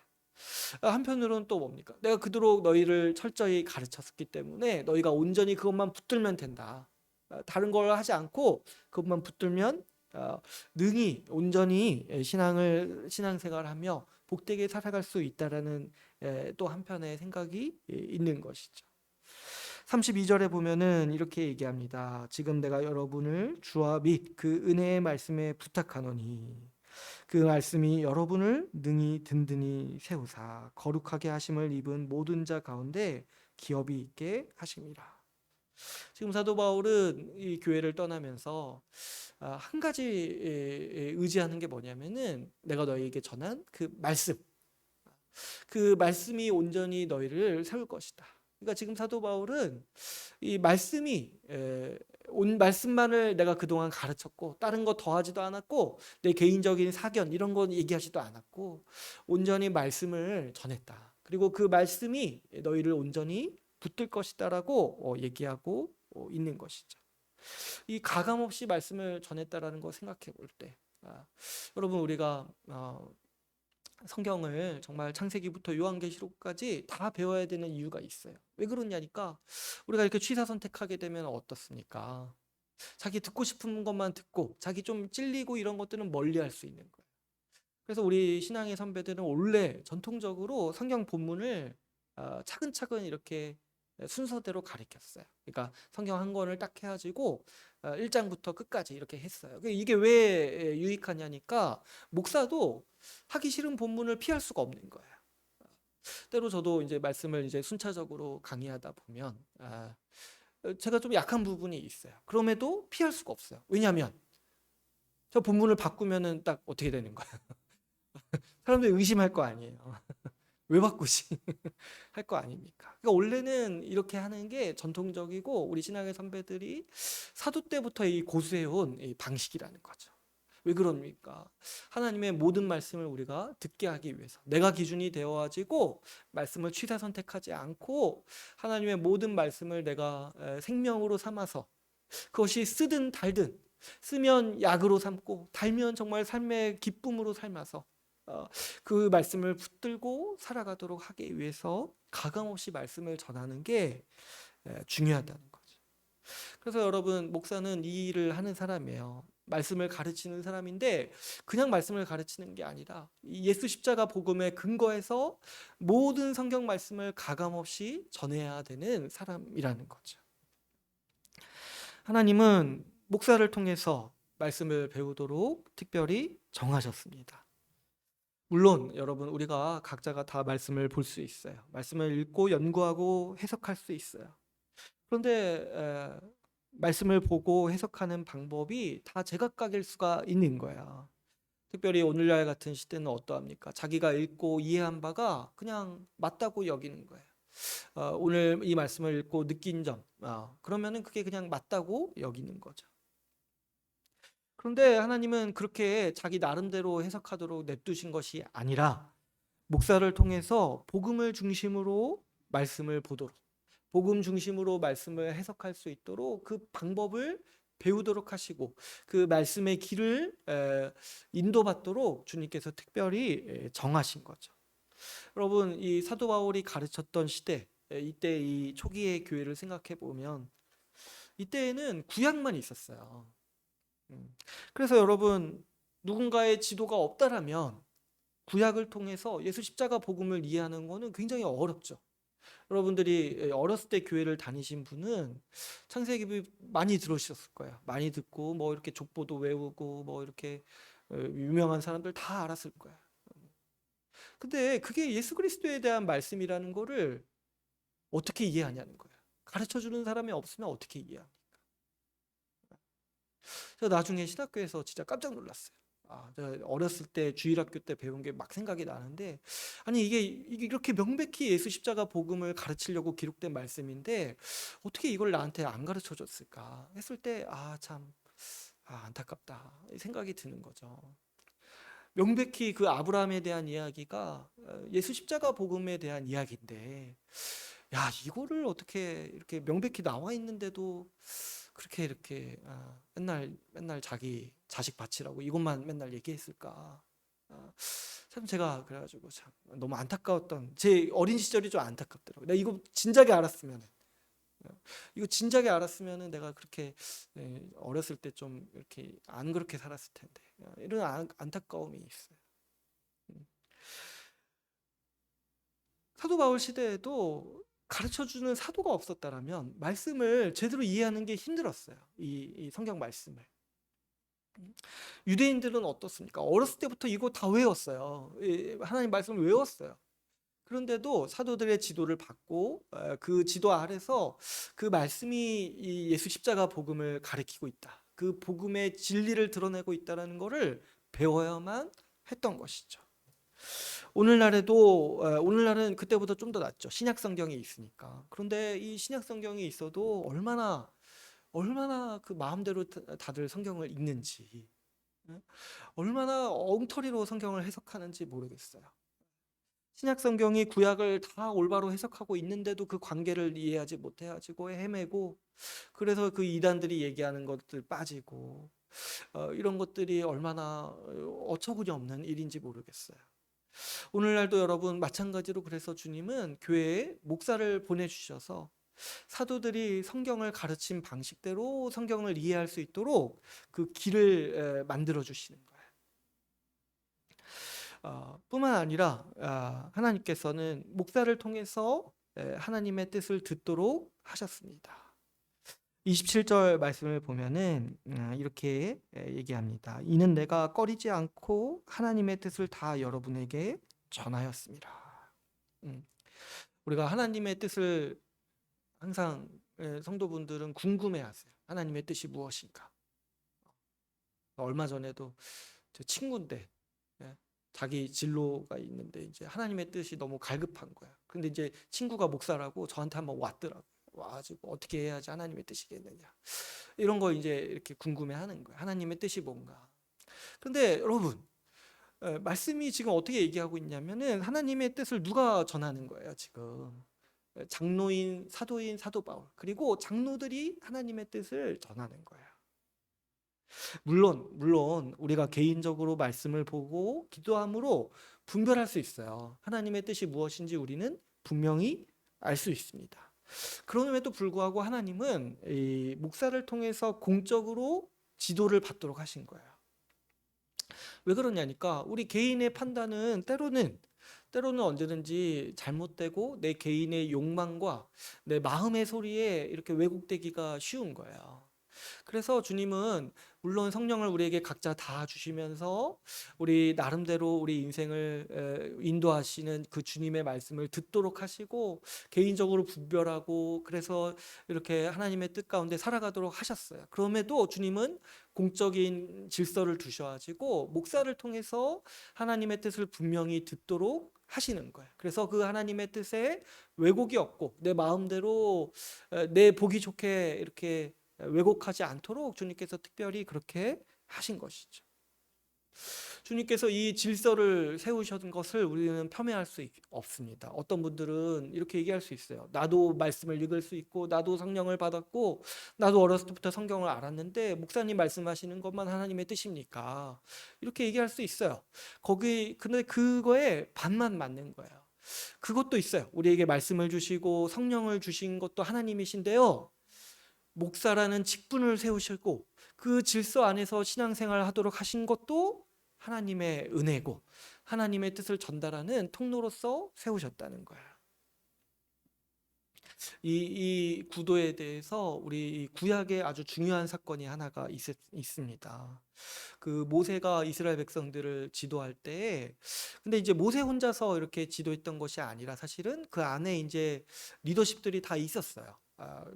Speaker 1: 한편으로는 또 뭡니까? 내가 그토록 너희를 철저히 가르쳤기 때문에 너희가 온전히 그것만 붙들면 된다. 다른 걸 하지 않고 그것만 붙들면 능히 온전히 신앙생활을 하며 복되게 살아갈 수 있다라는 또 한편의 생각이 있는 것이죠. 32절에 보면은 이렇게 얘기합니다. 지금 내가 여러분을 주와 및 그 은혜의 말씀에 부탁하노니 그 말씀이 여러분을 능히 든든히 세우사 거룩하게 하심을 입은 모든 자 가운데 기업이 있게 하심이라. 지금 사도 바울은 이 교회를 떠나면서 한 가지 의지하는 게 뭐냐면은 내가 너희에게 전한 그 말씀이 온전히 너희를 세울 것이다. 그러니까 지금 사도 바울은 이 말씀만을 내가 그동안 가르쳤고 다른 거 더하지도 않았고 내 개인적인 사견 이런 건 얘기하지도 않았고 온전히 말씀을 전했다. 그리고 그 말씀이 너희를 온전히 붙들 것이다라고 얘기하고 있는 것이죠. 이 가감 없이 말씀을 전했다라는 거 생각해 볼 때, 여러분 우리가 성경을 정말 창세기부터 요한계시록까지 다 배워야 되는 이유가 있어요. 왜 그러냐니까 우리가 이렇게 취사 선택하게 되면 어떻습니까? 자기 듣고 싶은 것만 듣고 자기 좀 찔리고 이런 것들은 멀리할 수 있는 거예요. 그래서 우리 신앙의 선배들은 원래 전통적으로 성경 본문을 차근차근 이렇게 순서대로 가르쳤어요. 그러니까 성경 한 권을 딱 해가지고 1장부터 끝까지 이렇게 했어요. 이게 왜 유익하냐니까 목사도 하기 싫은 본문을 피할 수가 없는 거예요. 때로 저도 이제 말씀을 이제 순차적으로 강의하다 보면 제가 좀 약한 부분이 있어요. 그럼에도 피할 수가 없어요. 왜냐하면 저 본문을 바꾸면은 딱 어떻게 되는 거예요? 사람들이 의심할 거 아니에요. 왜 바꾸시? 할 거 아닙니까? 그러니까 원래는 이렇게 하는 게 전통적이고 우리 신앙의 선배들이 사도 때부터 이 고수해온 이 방식이라는 거죠. 왜 그럽니까? 하나님의 모든 말씀을 우리가 듣게 하기 위해서 내가 기준이 되어가지고 말씀을 취사 선택하지 않고 하나님의 모든 말씀을 내가 생명으로 삼아서 그것이 쓰든 달든 쓰면 약으로 삼고 달면 정말 삶의 기쁨으로 삶아서 그 말씀을 붙들고 살아가도록 하기 위해서 가감없이 말씀을 전하는 게 중요하다는 거죠. 그래서 여러분 목사는 이 일을 하는 사람이에요. 말씀을 가르치는 사람인데 그냥 말씀을 가르치는 게 아니라 예수 십자가 복음에 근거해서 모든 성경 말씀을 가감없이 전해야 되는 사람이라는 거죠. 하나님은 목사를 통해서 말씀을 배우도록 특별히 정하셨습니다. 물론 여러분 우리가 각자가 다 말씀을 볼 수 있어요. 말씀을 읽고 연구하고 해석할 수 있어요. 그런데 말씀을 보고 해석하는 방법이 다 제각각일 수가 있는 거야. 특별히 오늘날 같은 시대는 어떠합니까? 자기가 읽고 이해한 바가 그냥 맞다고 여기는 거예요. 오늘 이 말씀을 읽고 느낀 점, 그러면은 그게 그냥 맞다고 여기는 거죠. 그런데 하나님은 그렇게 자기 나름대로 해석하도록 냅두신 것이 아니라 목사를 통해서 복음을 중심으로 말씀을 보도록, 복음 중심으로 말씀을 해석할 수 있도록 그 방법을 배우도록 하시고 그 말씀의 길을 인도받도록 주님께서 특별히 정하신 거죠. 여러분, 이 사도 바울이 가르쳤던 시대, 이때 이 초기의 교회를 생각해 보면 이때에는 구약만 있었어요. 그래서 여러분, 누군가의 지도가 없다라면 구약을 통해서 예수 십자가 복음을 이해하는 것은 굉장히 어렵죠. 여러분들이 어렸을 때 교회를 다니신 분은 창세기 많이 들으셨을 거예요. 많이 듣고 뭐 이렇게 족보도 외우고 뭐 이렇게 유명한 사람들 다 알았을 거예요. 근데 그게 예수 그리스도에 대한 말씀이라는 거를 어떻게 이해하냐는 거예요. 가르쳐 주는 사람이 없으면 어떻게 이해합니까? 제가 나중에 신학교에서 진짜 깜짝 놀랐어요. 제가 어렸을 때 주일학교 때 배운 게 막 생각이 나는데, 아니 이게 이렇게 명백히 예수 십자가 복음을 가르치려고 기록된 말씀인데 어떻게 이걸 나한테 안 가르쳐 줬을까 했을 때 참 안타깝다 이 생각이 드는 거죠. 명백히 그 아브라함에 대한 이야기가 예수 십자가 복음에 대한 이야기인데, 야 이거를 어떻게 이렇게 명백히 나와 있는데도 그렇게 이렇게 맨날 자기 자식 바치라고 이것만 맨날 얘기했을까? 참 제가 그래가지고 참 너무 안타까웠던 제 어린 시절이 좀 안타깝더라고요. 내가 이거 진작에 알았으면은 내가 그렇게 어렸을 때 좀 이렇게 안 그렇게 살았을 텐데 이런 안타까움이 있어요. 사도 바울 시대에도 가르쳐주는 사도가 없었다라면 말씀을 제대로 이해하는 게 힘들었어요. 이 성경 말씀을. 유대인들은 어떻습니까? 어렸을 때부터 이거 다 외웠어요. 하나님 말씀을 외웠어요. 그런데도 사도들의 지도를 받고 그 지도 아래서 그 말씀이 이 예수 십자가 복음을 가리키고 있다. 그 복음의 진리를 드러내고 있다는 것을 배워야만 했던 것이죠. 오늘날은 그때보다 좀 더 낫죠. 신약 성경이 있으니까. 그런데 이 신약 성경이 있어도 얼마나 그 마음대로 다들 성경을 읽는지, 얼마나 엉터리로 성경을 해석하는지 모르겠어요. 신약 성경이 구약을 다 올바로 해석하고 있는데도 그 관계를 이해하지 못해가지고 헤매고, 그래서 그 이단들이 얘기하는 것들 빠지고, 이런 것들이 얼마나 어처구니 없는 일인지 모르겠어요. 오늘날도 여러분 마찬가지로 그래서 주님은 교회에 목사를 보내주셔서 사도들이 성경을 가르친 방식대로 성경을 이해할 수 있도록 그 길을 만들어 주시는 거예요. 뿐만 아니라 하나님께서는 목사를 통해서 하나님의 뜻을 듣도록 하셨습니다. 27절 말씀을 보면은 이렇게 얘기합니다. 이는 내가 꺼리지 않고 하나님의 뜻을 다 여러분에게 전하였습니다. 우리가 하나님의 뜻을 항상 성도분들은 궁금해하세요. 하나님의 뜻이 무엇인가? 얼마 전에도 제 친구인데 자기 진로가 있는데 이제 하나님의 뜻이 너무 갈급한 거야. 근데 이제 친구가 목사라고 저한테 한번 왔더라고. 와가지고 어떻게 해야지 하나님의 뜻이겠느냐 이런 거 이제 이렇게 궁금해하는 거야. 하나님의 뜻이 뭔가. 그런데 여러분 말씀이 지금 어떻게 얘기하고 있냐면은 하나님의 뜻을 누가 전하는 거예요 지금. 장로인, 사도인, 사도 바울 그리고 장로들이 하나님의 뜻을 전하는 거예요. 물론 우리가 개인적으로 말씀을 보고 기도함으로 분별할 수 있어요. 하나님의 뜻이 무엇인지 우리는 분명히 알 수 있습니다. 그럼에도 불구하고 하나님은 이 목사를 통해서 공적으로 지도를 받도록 하신 거예요. 왜 그러냐니까 우리 개인의 판단은 때로는 언제든지 잘못되고 내 개인의 욕망과 내 마음의 소리에 이렇게 왜곡되기가 쉬운 거예요. 그래서 주님은 물론 성령을 우리에게 각자 다 주시면서 우리 나름대로 우리 인생을 인도하시는 그 주님의 말씀을 듣도록 하시고 개인적으로 분별하고 그래서 이렇게 하나님의 뜻 가운데 살아가도록 하셨어요. 그럼에도 주님은 공적인 질서를 두셔가지고 목사를 통해서 하나님의 뜻을 분명히 듣도록 하시는 거예요. 그래서 그 하나님의 뜻에 왜곡이 없고 내 마음대로 내 보기 좋게 이렇게 왜곡하지 않도록 주님께서 특별히 그렇게 하신 것이죠. 주님께서 이 질서를 세우신 것을 우리는 폄훼할 수 없습니다. 어떤 분들은 이렇게 얘기할 수 있어요. 나도 말씀을 읽을 수 있고, 나도 성령을 받았고, 나도 어렸을 때부터 성경을 알았는데 목사님 말씀하시는 것만 하나님의 뜻입니까? 이렇게 얘기할 수 있어요. 근데 그거에 반만 맞는 거예요. 그것도 있어요. 우리에게 말씀을 주시고 성령을 주신 것도 하나님이신데요. 목사라는 직분을 세우시고 그 질서 안에서 신앙생활을 하도록 하신 것도 하나님의 은혜고 하나님의 뜻을 전달하는 통로로서 세우셨다는 거예요. 이 구도에 대해서 우리 구약에 아주 중요한 사건이 하나가 있습니다. 그 모세가 이스라엘 백성들을 지도할 때, 근데 이제 모세 혼자서 이렇게 지도했던 것이 아니라 사실은 그 안에 이제 리더십들이 다 있었어요.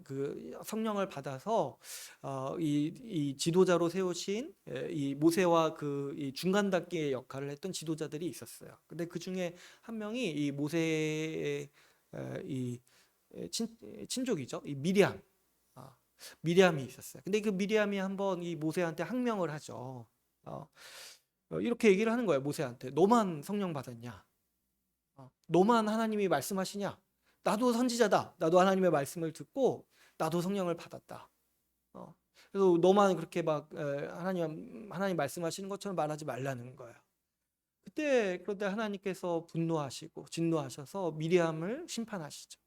Speaker 1: 그 성령을 받아서 이 지도자로 세우신 이 모세와 이 중간 단계의 역할을 했던 지도자들이 있었어요. 근데 그 중에 한 명이 이 모세의 이 친족이죠. 이 미리암. 미리암이 있었어요. 근데 그 미리암이 한번 이 모세한테 항명을 하죠. 이렇게 얘기를 하는 거예요. 모세한테. 너만 성령 받았냐? 너만 하나님이 말씀하시냐? 나도 선지자다. 나도 하나님의 말씀을 듣고 나도 성령을 받았다. 그래서 너만 그렇게 막 하나님 말씀하시는 것처럼 말하지 말라는 거예요. 그런데 하나님께서 분노하시고 진노하셔서 미리암을 심판하시죠.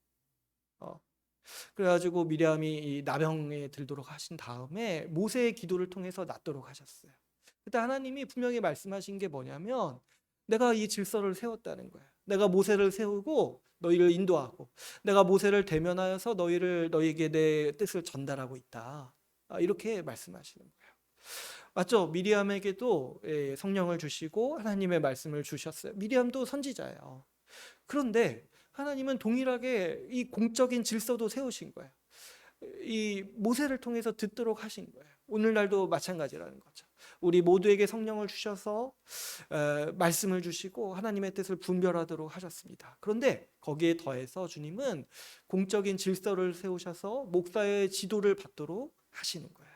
Speaker 1: 그래가지고 미리암이 이 나병에 들도록 하신 다음에 모세의 기도를 통해서 낫도록 하셨어요. 그때 하나님이 분명히 말씀하신 게 뭐냐면 내가 이 질서를 세웠다는 거예요. 내가 모세를 세우고 너희를 인도하고 내가 모세를 대면하여서 너희에게 내 뜻을 전달하고 있다. 이렇게 말씀하시는 거예요. 맞죠? 미리암에게도 성령을 주시고 하나님의 말씀을 주셨어요. 미리암도 선지자예요. 그런데 하나님은 동일하게 이 공적인 질서도 세우신 거예요. 이 모세를 통해서 듣도록 하신 거예요. 오늘날도 마찬가지라는 거죠. 우리 모두에게 성령을 주셔서 말씀을 주시고 하나님의 뜻을 분별하도록 하셨습니다. 그런데 거기에 더해서 주님은 공적인 질서를 세우셔서 목사의 지도를 받도록 하시는 거예요.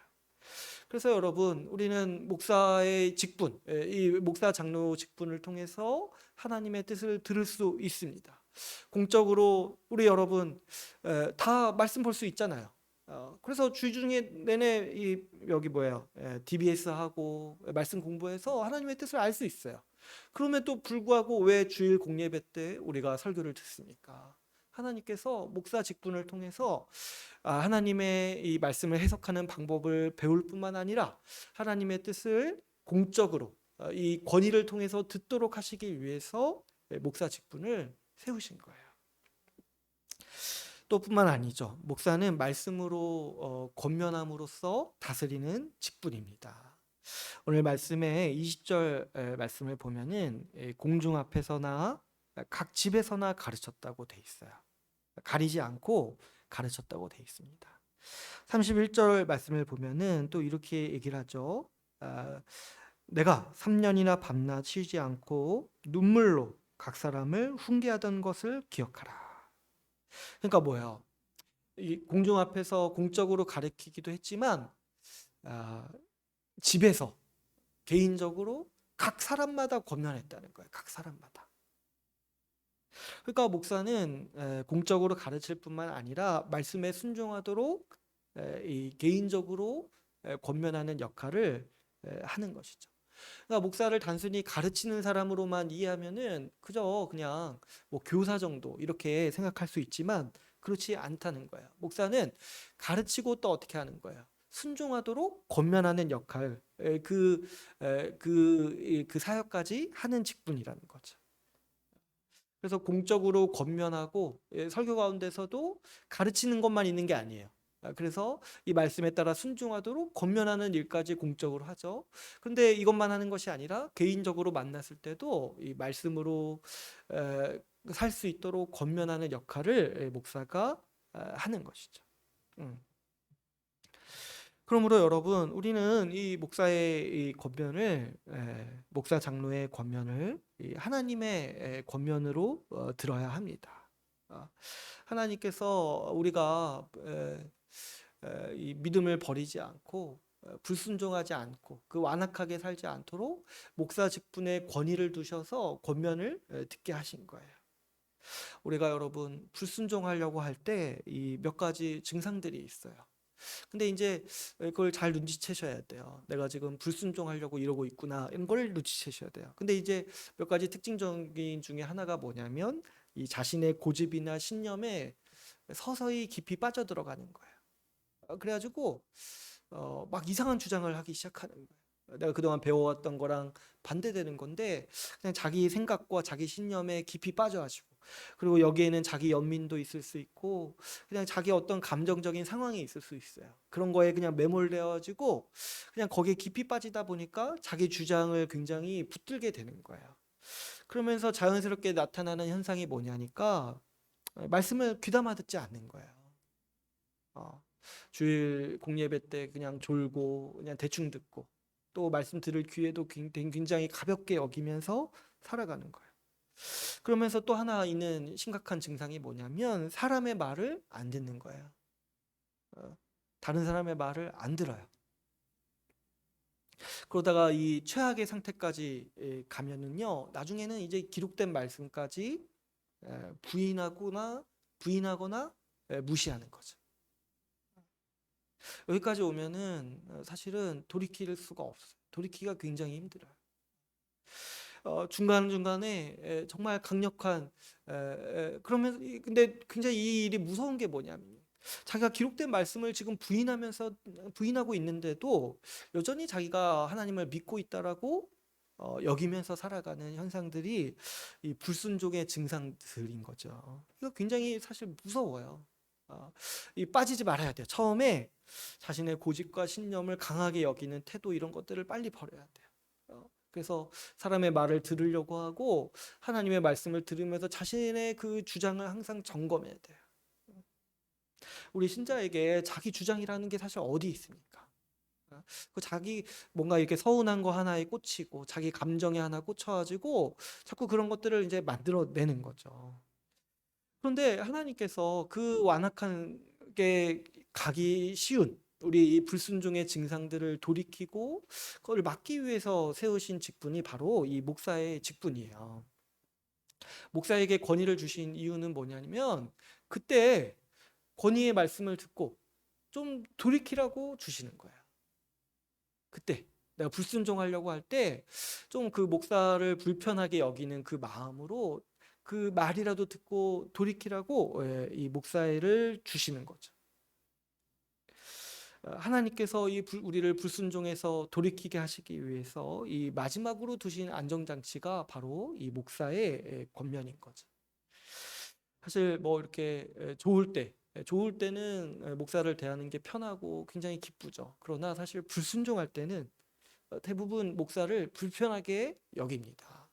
Speaker 1: 그래서 여러분, 우리는 목사의 직분, 이 목사 장로 직분을 통해서 하나님의 뜻을 들을 수 있습니다. 공적으로 우리 여러분 다 말씀 볼 수 있잖아요. 그래서 주 중에 내내 여기 뭐예요? DBS 하고 말씀 공부해서 하나님의 뜻을 알 수 있어요. 그럼에도 불구하고 왜 주일 공예배 때 우리가 설교를 듣습니까? 하나님께서 목사 직분을 통해서 하나님의 이 말씀을 해석하는 방법을 배울 뿐만 아니라 하나님의 뜻을 공적으로 이 권위를 통해서 듣도록 하시기 위해서 목사 직분을 세우신 거예요. 또 뿐만 아니죠. 목사는 말씀으로 권면함으로써 다스리는 직분입니다. 오늘 말씀의 20절 말씀을 보면은 공중 앞에서나 각 집에서나 가르쳤다고 돼 있어요. 가리지 않고 가르쳤다고 돼 있습니다. 31절 말씀을 보면은 또 이렇게 얘기를 하죠. 내가 3년이나 밤낮 쉬지 않고 눈물로 각 사람을 훈계하던 것을 기억하라. 그러니까 뭐예요? 이 공중 앞에서 공적으로 가르치기도 했지만 집에서 개인적으로 각 사람마다 권면했다는 거예요. 각 사람마다. 그러니까 목사는 공적으로 가르칠 뿐만 아니라 말씀에 순종하도록 이 개인적으로 권면하는 역할을 하는 것이죠. 그러니까 목사를 단순히 가르치는 사람으로만 이해하면은 그냥 뭐 교사 정도 이렇게 생각할 수 있지만 그렇지 않다는 거예요. 목사는 가르치고 또 어떻게 하는 거예요? 순종하도록 권면하는 역할, 그 사역까지 하는 직분이라는 거죠. 그래서 공적으로 권면하고 설교 가운데서도 가르치는 것만 있는 게 아니에요. 그래서 이 말씀에 따라 순종하도록 권면하는 일까지 공적으로 하죠. 그런데 이것만 하는 것이 아니라 개인적으로 만났을 때도 이 말씀으로 살 수 있도록 권면하는 역할을 목사가 하는 것이죠. 그러므로 여러분, 우리는 이 목사의 이 권면을 목사 장로의 권면을 하나님의 권면으로 들어야 합니다. 하나님께서 우리가 이 믿음을 버리지 않고 불순종하지 않고 그 완악하게 살지 않도록 목사 직분에 권위를 두셔서 권면을 듣게 하신 거예요. 우리가 여러분 불순종하려고 할 때 이 몇 가지 증상들이 있어요. 근데 이제 그걸 잘 눈치채셔야 돼요. 내가 지금 불순종하려고 이러고 있구나 이런 걸 눈치채셔야 돼요. 근데 이제 몇 가지 특징적인 중에 하나가 뭐냐면 이 자신의 고집이나 신념에 서서히 깊이 빠져들어가는 거예요. 그래가지고 막 이상한 주장을 하기 시작하는 거예요. 내가 그동안 배워왔던 거랑 반대되는 건데 그냥 자기 생각과 자기 신념에 깊이 빠져가지고 그리고 여기에는 자기 연민도 있을 수 있고 그냥 자기 어떤 감정적인 상황이 있을 수 있어요. 그런 거에 그냥 매몰되어가지고 그냥 거기에 깊이 빠지다 보니까 자기 주장을 굉장히 붙들게 되는 거예요. 그러면서 자연스럽게 나타나는 현상이 뭐냐니까 말씀을 귀담아 듣지 않는 거예요. 어, 주일 공예배 때 그냥 졸고 그냥 대충 듣고 또 말씀 들을 기회도 굉장히 가볍게 여기면서 살아가는 거예요. 그러면서 또 하나 있는 심각한 증상이 뭐냐면 사람의 말을 안 듣는 거예요. 다른 사람의 말을 안 들어요. 그러다가 이 최악의 상태까지 가면은요, 나중에는 이제 기록된 말씀까지 부인하거나 무시하는 거죠. 여기까지 오면은 사실은 돌이킬 수가 없어요. 돌이키기가 굉장히 힘들어요. 중간중간에 정말 강력한 그러면서 근데 굉장히 이 일이 무서운 게 뭐냐면 자기가 기록된 말씀을 지금 부인하고 있는데도 여전히 자기가 하나님을 믿고 있다라고 여기면서 살아가는 현상들이 이 불순종의 증상들인 거죠. 이거 굉장히 사실 무서워요. 이 빠지지 말아야 돼요. 처음에 자신의 고집과 신념을 강하게 여기는 태도 이런 것들을 빨리 버려야 돼요. 그래서 사람의 말을 들으려고 하고 하나님의 말씀을 들으면서 자신의 그 주장을 항상 점검해야 돼요. 우리 신자에게 자기 주장이라는 게 사실 어디 있습니까? 그 자기 뭔가 이렇게 서운한 거 하나에 꽂히고 자기 감정에 하나 꽂혀가지고 자꾸 그런 것들을 이제 만들어내는 거죠. 그런데 하나님께서 그 완악한 게 가기 쉬운 우리 이 불순종의 증상들을 돌이키고 그걸 막기 위해서 세우신 직분이 바로 이 목사의 직분이에요. 목사에게 권위를 주신 이유는 뭐냐면 그때 권위의 말씀을 듣고 좀 돌이키라고 주시는 거예요. 그때 내가 불순종하려고 할 때 좀 그 목사를 불편하게 여기는 그 마음으로 그 말이라도 듣고 돌이키라고 이 목사를 주시는 거죠. 하나님께서 우리를 불순종해서 돌이키게 하시기 위해서 이 마지막으로 두신 안정장치가 바로 이 목사의 권면인 거죠. 사실 뭐 이렇게 좋을 때는 목사를 대하는 게 편하고 굉장히 기쁘죠. 그러나 사실 불순종할 때는 대부분 목사를 불편하게 여깁니다.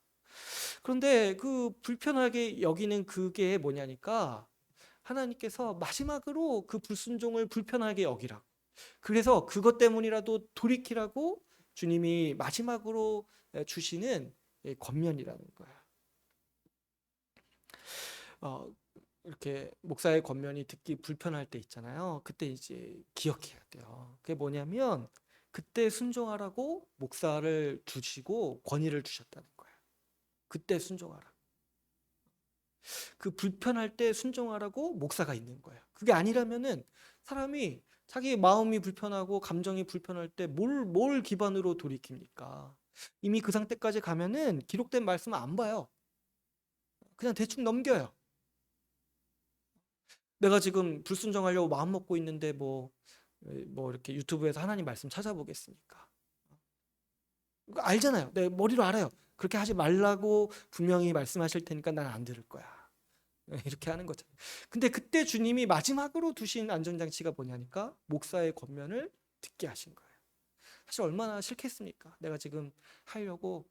Speaker 1: 그런데 그 불편하게 여기는 그게 뭐냐니까 하나님께서 마지막으로 그 불순종을 불편하게 여기라고. 그래서 그것 때문이라도 돌이키라고 주님이 마지막으로 주시는 권면이라는 거예요. 어, 이렇게 목사의 권면이 듣기 불편할 때 있잖아요. 그때 이제 기억해야 돼요. 그게 뭐냐면 그때 순종하라고 목사를 주시고 권위를 주셨다는 거예요. 그때 순종하라. 그 불편할 때 순종하라고 목사가 있는 거예요. 그게 아니라면은 사람이 자기 마음이 불편하고 감정이 불편할 때 뭘 기반으로 돌이킵니까? 이미 그 상태까지 가면은 기록된 말씀을 안 봐요. 그냥 대충 넘겨요. 내가 지금 불순종하려고 마음 먹고 있는데 뭐 이렇게 유튜브에서 하나님 말씀 찾아보겠습니까? 이거 알잖아요. 내 머리로 알아요. 그렇게 하지 말라고 분명히 말씀하실 테니까 난 안 들을 거야. 이렇게 하는 거죠. 근데 그때 주님이 마지막으로 두신 안전장치가 뭐냐니까 목사의 권면을 듣게 하신 거예요. 사실 얼마나 싫겠습니까? 내가 지금 하려고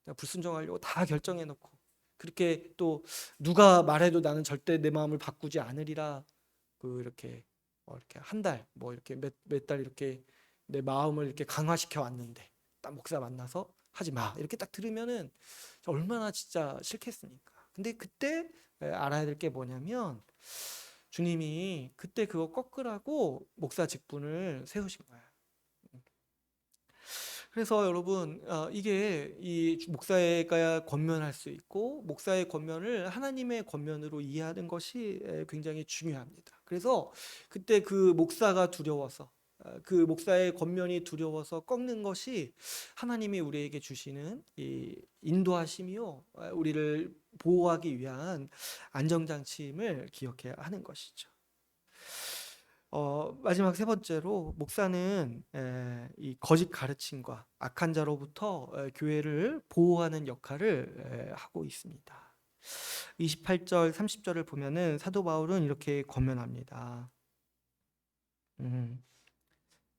Speaker 1: 내가 불순종하려고 다 결정해 놓고 그렇게 또 누가 말해도 나는 절대 내 마음을 바꾸지 않으리라 이렇게 한 달 뭐 이렇게 몇 달 이렇게 내 마음을 이렇게 강화시켜 왔는데 딱 목사 만나서 하지 마 이렇게 딱 들으면은 얼마나 진짜 싫겠습니까? 근데 그때 알아야 될 게 뭐냐면 주님이 그때 그거 꺾으라고 목사 직분을 세우신 거예요. 그래서 여러분, 이게 이 목사가 권면할 수 있고 목사의 권면을 하나님의 권면으로 이해하는 것이 굉장히 중요합니다. 그래서 그때 그 목사가 두려워서, 그 목사의 권면이 두려워서 꺾는 것이 하나님이 우리에게 주시는 이 인도하심이요, 우리를 보호하기 위한 안정장치임을 기억해야 하는 것이죠. 마지막 세 번째로 목사는 이 거짓 가르침과 악한 자로부터 교회를 보호하는 역할을 하고 있습니다. 28절, 30절을 보면은 사도 바울은 이렇게 권면합니다.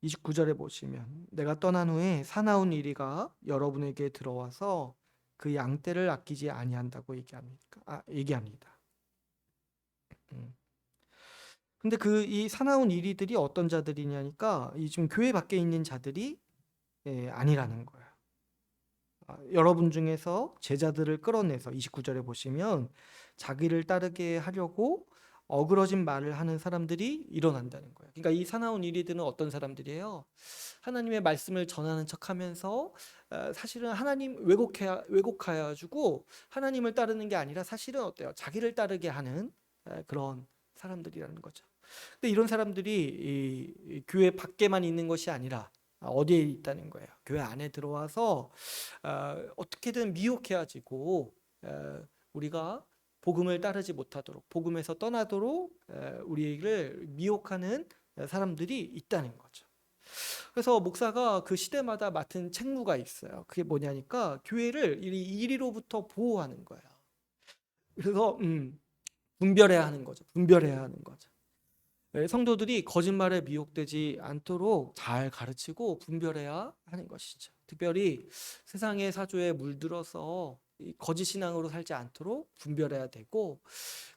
Speaker 1: 29절에 보시면 내가 떠난 후에 사나운 이리가 여러분에게 들어와서 그 양떼를 아끼지 아니한다고 얘기합니다. 음. 근데 이 사나운 이리들이 어떤 자들이냐니까 이 지금 교회 밖에 있는 자들이 아니라는 거예요. 여러분 중에서 제자들을 끌어내서 29절에 보시면 자기를 따르게 하려고 어그러진 말을 하는 사람들이 일어난다는 거예요. 그러니까 이 사나운 이리들은 어떤 사람들이에요? 하나님의 말씀을 전하는 척하면서 사실은 하나님 왜곡해가지고 하나님을 따르는 게 아니라 사실은 어때요? 자기를 따르게 하는 그런 사람들이라는 거죠. 근데 이런 사람들이 이 교회 밖에만 있는 것이 아니라 어디에 있다는 거예요? 교회 안에 들어와서 어떻게든 미혹해가지고 우리가 복음을 따르지 못하도록, 복음에서 떠나도록 우리를 미혹하는 사람들이 있다는 거죠. 그래서 목사가 그 시대마다 맡은 책무가 있어요. 그게 뭐냐니까 교회를 이리로부터 보호하는 거예요. 그래서 분별해야 하는 거죠. 분별해야 하는 거죠. 성도들이 거짓말에 미혹되지 않도록 잘 가르치고 분별해야 하는 것이죠. 특별히 세상의 사조에 물들어서 거짓 신앙으로 살지 않도록 분별해야 되고,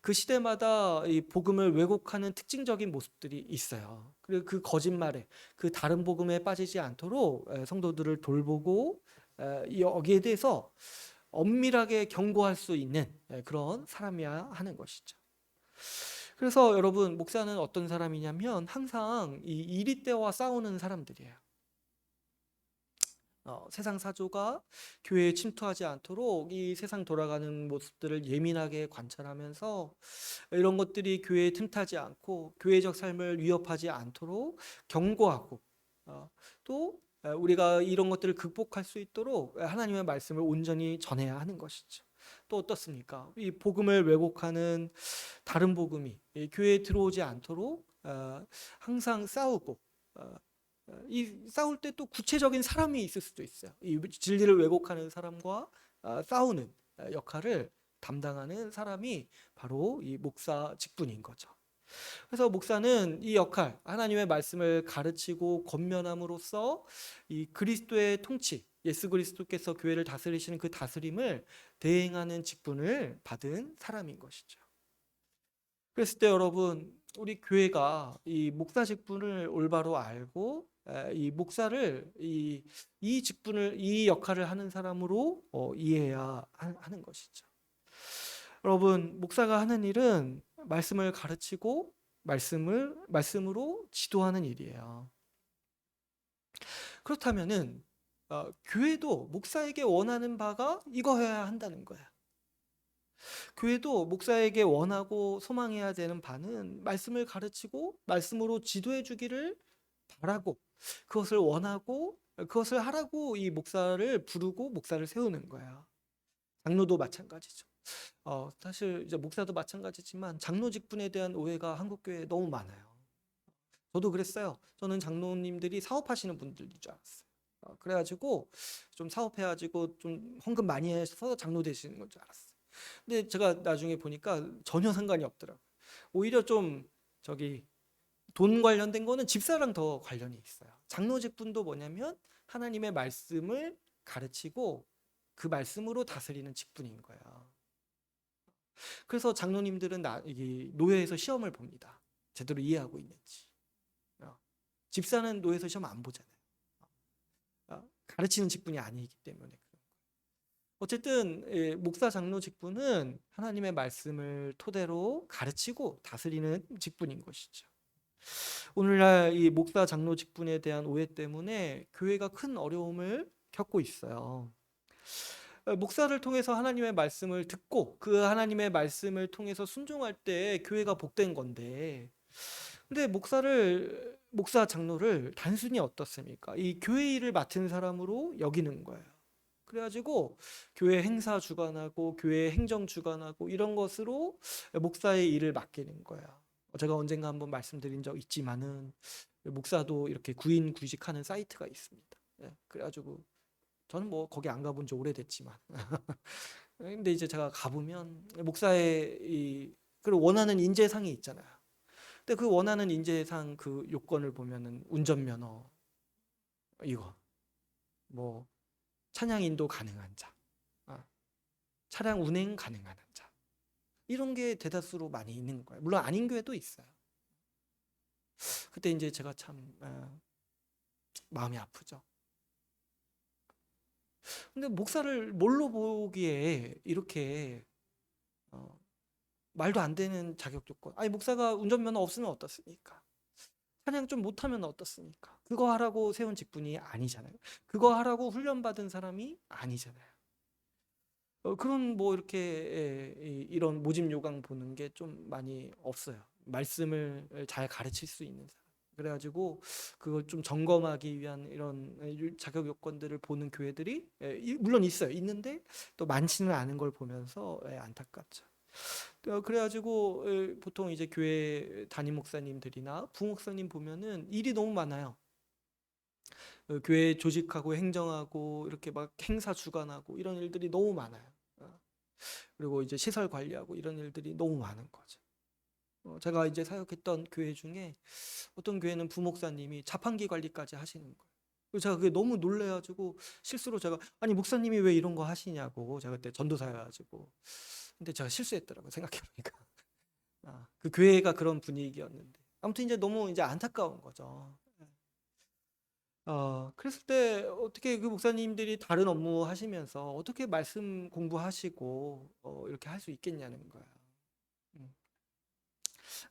Speaker 1: 그 시대마다 이 복음을 왜곡하는 특징적인 모습들이 있어요. 그리고 그 거짓말에, 그 다른 복음에 빠지지 않도록 성도들을 돌보고 여기에 대해서 엄밀하게 경고할 수 있는 그런 사람이어야 하는 것이죠. 그래서 여러분, 목사는 어떤 사람이냐면 항상 이 이리떼와 싸우는 사람들이에요. 세상 사조가 교회에 침투하지 않도록 이 세상 돌아가는 모습들을 예민하게 관찰하면서 이런 것들이 교회에 틈타지 않고 교회적 삶을 위협하지 않도록 경고하고, 또 우리가 이런 것들을 극복할 수 있도록 하나님의 말씀을 온전히 전해야 하는 것이죠. 또 어떻습니까? 이 복음을 왜곡하는 다른 복음이 교회에 들어오지 않도록 항상 싸우고, 이 싸울 때 또 구체적인 사람이 있을 수도 있어요. 이 진리를 왜곡하는 사람과 싸우는 역할을 담당하는 사람이 바로 이 목사 직분인 거죠. 그래서 목사는 이 역할, 하나님의 말씀을 가르치고 권면함으로써 이 그리스도의 통치, 예수 그리스도께서 교회를 다스리시는 그 다스림을 대행하는 직분을 받은 사람인 것이죠. 그랬을 때 여러분, 우리 교회가 이 목사 직분을 올바로 알고 이 목사를 이 직분을, 이 역할을 하는 사람으로 이해해야 하는 것이죠. 여러분, 목사가 하는 일은 말씀을 가르치고 말씀으로 지도하는 일이에요. 그렇다면은 교회도 목사에게 원하는 바가 이거여야 한다는 거야. 교회도 목사에게 원하고 소망해야 되는 바는 말씀을 가르치고 말씀으로 지도해 주기를 바라고, 그것을 원하고 그것을 하라고 이 목사를 부르고 목사를 세우는 거야. 장로도 마찬가지죠. 사실 이제 목사도 마찬가지지만 장로 직분에 대한 오해가 한국 교회에 너무 많아요. 저도 그랬어요. 저는 장로님들이 사업하시는 분들인 줄 알았어요. 그래가지고 좀 사업해가지고 좀 헌금 많이 해서 장로 되시는 건 줄 알았어요. 근데 제가 나중에 보니까 전혀 상관이 없더라고요. 오히려 좀 돈 관련된 거는 집사랑 더 관련이 있어요. 장로 직분도 뭐냐면 하나님의 말씀을 가르치고 그 말씀으로 다스리는 직분인 거예요. 그래서 장로님들은 이 노예에서 시험을 봅니다. 제대로 이해하고 있는지. 집사는 노예에서 시험 안 보잖아요. 가르치는 직분이 아니기 때문에. 어쨌든 목사 장로 직분은 하나님의 말씀을 토대로 가르치고 다스리는 직분인 것이죠. 오늘날 이 목사 장로 직분에 대한 오해 때문에 교회가 큰 어려움을 겪고 있어요. 목사를 통해서 하나님의 말씀을 듣고 그 하나님의 말씀을 통해서 순종할 때 교회가 복된 건데, 근데 목사 장로를 단순히 어떻습니까? 이 교회 일을 맡은 사람으로 여기는 거예요. 그래가지고 교회 행사 주관하고 교회 행정 주관하고 이런 것으로 목사의 일을 맡기는 거예요. 제가 언젠가 한번 말씀드린 적 있지만은 목사도 이렇게 구인구직하는 사이트가 있습니다. 예, 그래가지고 저는 뭐 거기 안 가본 지 오래됐지만 근데 이제 제가 가보면 목사의 그 원하는 인재상이 있잖아요. 근데 그 원하는 인재상 그 요건을 보면은 운전면허, 이거 뭐 찬양 인도 가능한 자, 아, 차량 운행 가능한 자, 이런 게 대다수로 많이 있는 거예요. 물론 아닌 교회도 있어요. 그때 이제 제가 참 마음이 아프죠. 근데 목사를 뭘로 보기에 이렇게 어, 말도 안 되는 자격 조건. 아니, 목사가 운전면허 없으면 어떻습니까? 찬양 좀 못하면 어떻습니까? 그거 하라고 세운 직분이 아니잖아요. 그거 하라고 훈련받은 사람이 아니잖아요. 그런 뭐 이렇게 이런 모집 요강 보는 게 좀 많이 없어요. 말씀을 잘 가르칠 수 있는 사람. 그래가지고 그걸 좀 점검하기 위한 이런 자격 요건들을 보는 교회들이 물론 있어요. 있는데 또 많지는 않은 걸 보면서 안타깝죠. 그래가지고 보통 이제 교회 담임 목사님들이나 부목사님 보면은 일이 너무 많아요. 교회 조직하고 행정하고 이렇게 막 행사 주관하고 이런 일들이 너무 많아요. 그리고 이제 시설 관리하고 이런 일들이 너무 많은 거죠. 제가 이제 사역했던 교회 중에 어떤 교회는 부목사님이 자판기 관리까지 하시는 거예요. 그래서 제가 그게 너무 놀래가지고 실수로 제가 아니 목사님이 왜 이런 거 하시냐고, 제가 그때 전도사여가지고. 근데 제가 실수했더라고요, 생각해보니까. 그 교회가 그런 분위기였는데 아무튼 이제 너무 이제 안타까운 거죠. 그랬을 때 어떻게 그 목사님들이 다른 업무 하시면서 어떻게 말씀 공부하시고 이렇게 할 수 있겠냐는 거예요. 음.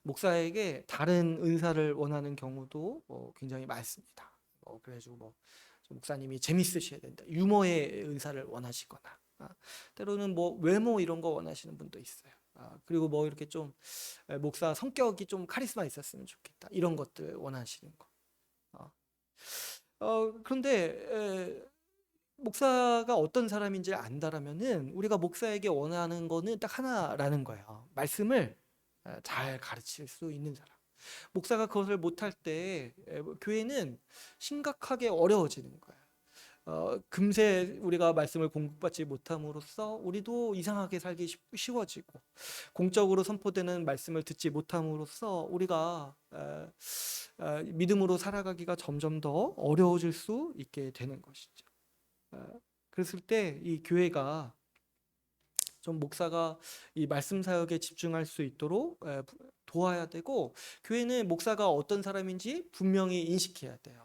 Speaker 1: 목사에게 다른 은사를 원하는 경우도 굉장히 많습니다. 그래가지고 목사님이 재밌으셔야 된다, 유머의 은사를 원하시거나, 때로는 뭐 외모 이런 거 원하시는 분도 있어요. 그리고 뭐 이렇게 좀 목사 성격이 좀 카리스마 있었으면 좋겠다, 이런 것들 원하시는 거. 어, 그런데 목사가 어떤 사람인지 안다라면은 우리가 목사에게 원하는 거는 딱 하나라는 거예요. 말씀을 잘 가르칠 수 있는 사람. 목사가 그것을 못할 때 교회는 심각하게 어려워지는 거예요. 금세 우리가 말씀을 공급받지 못함으로써 우리도 이상하게 살기 쉬워지고, 공적으로 선포되는 말씀을 듣지 못함으로써 우리가 믿음으로 살아가기가 점점 더 어려워질 수 있게 되는 것이죠. 그랬을 때 이 교회가 좀 목사가 이 말씀 사역에 집중할 수 있도록 도와야 되고, 교회는 목사가 어떤 사람인지 분명히 인식해야 돼요.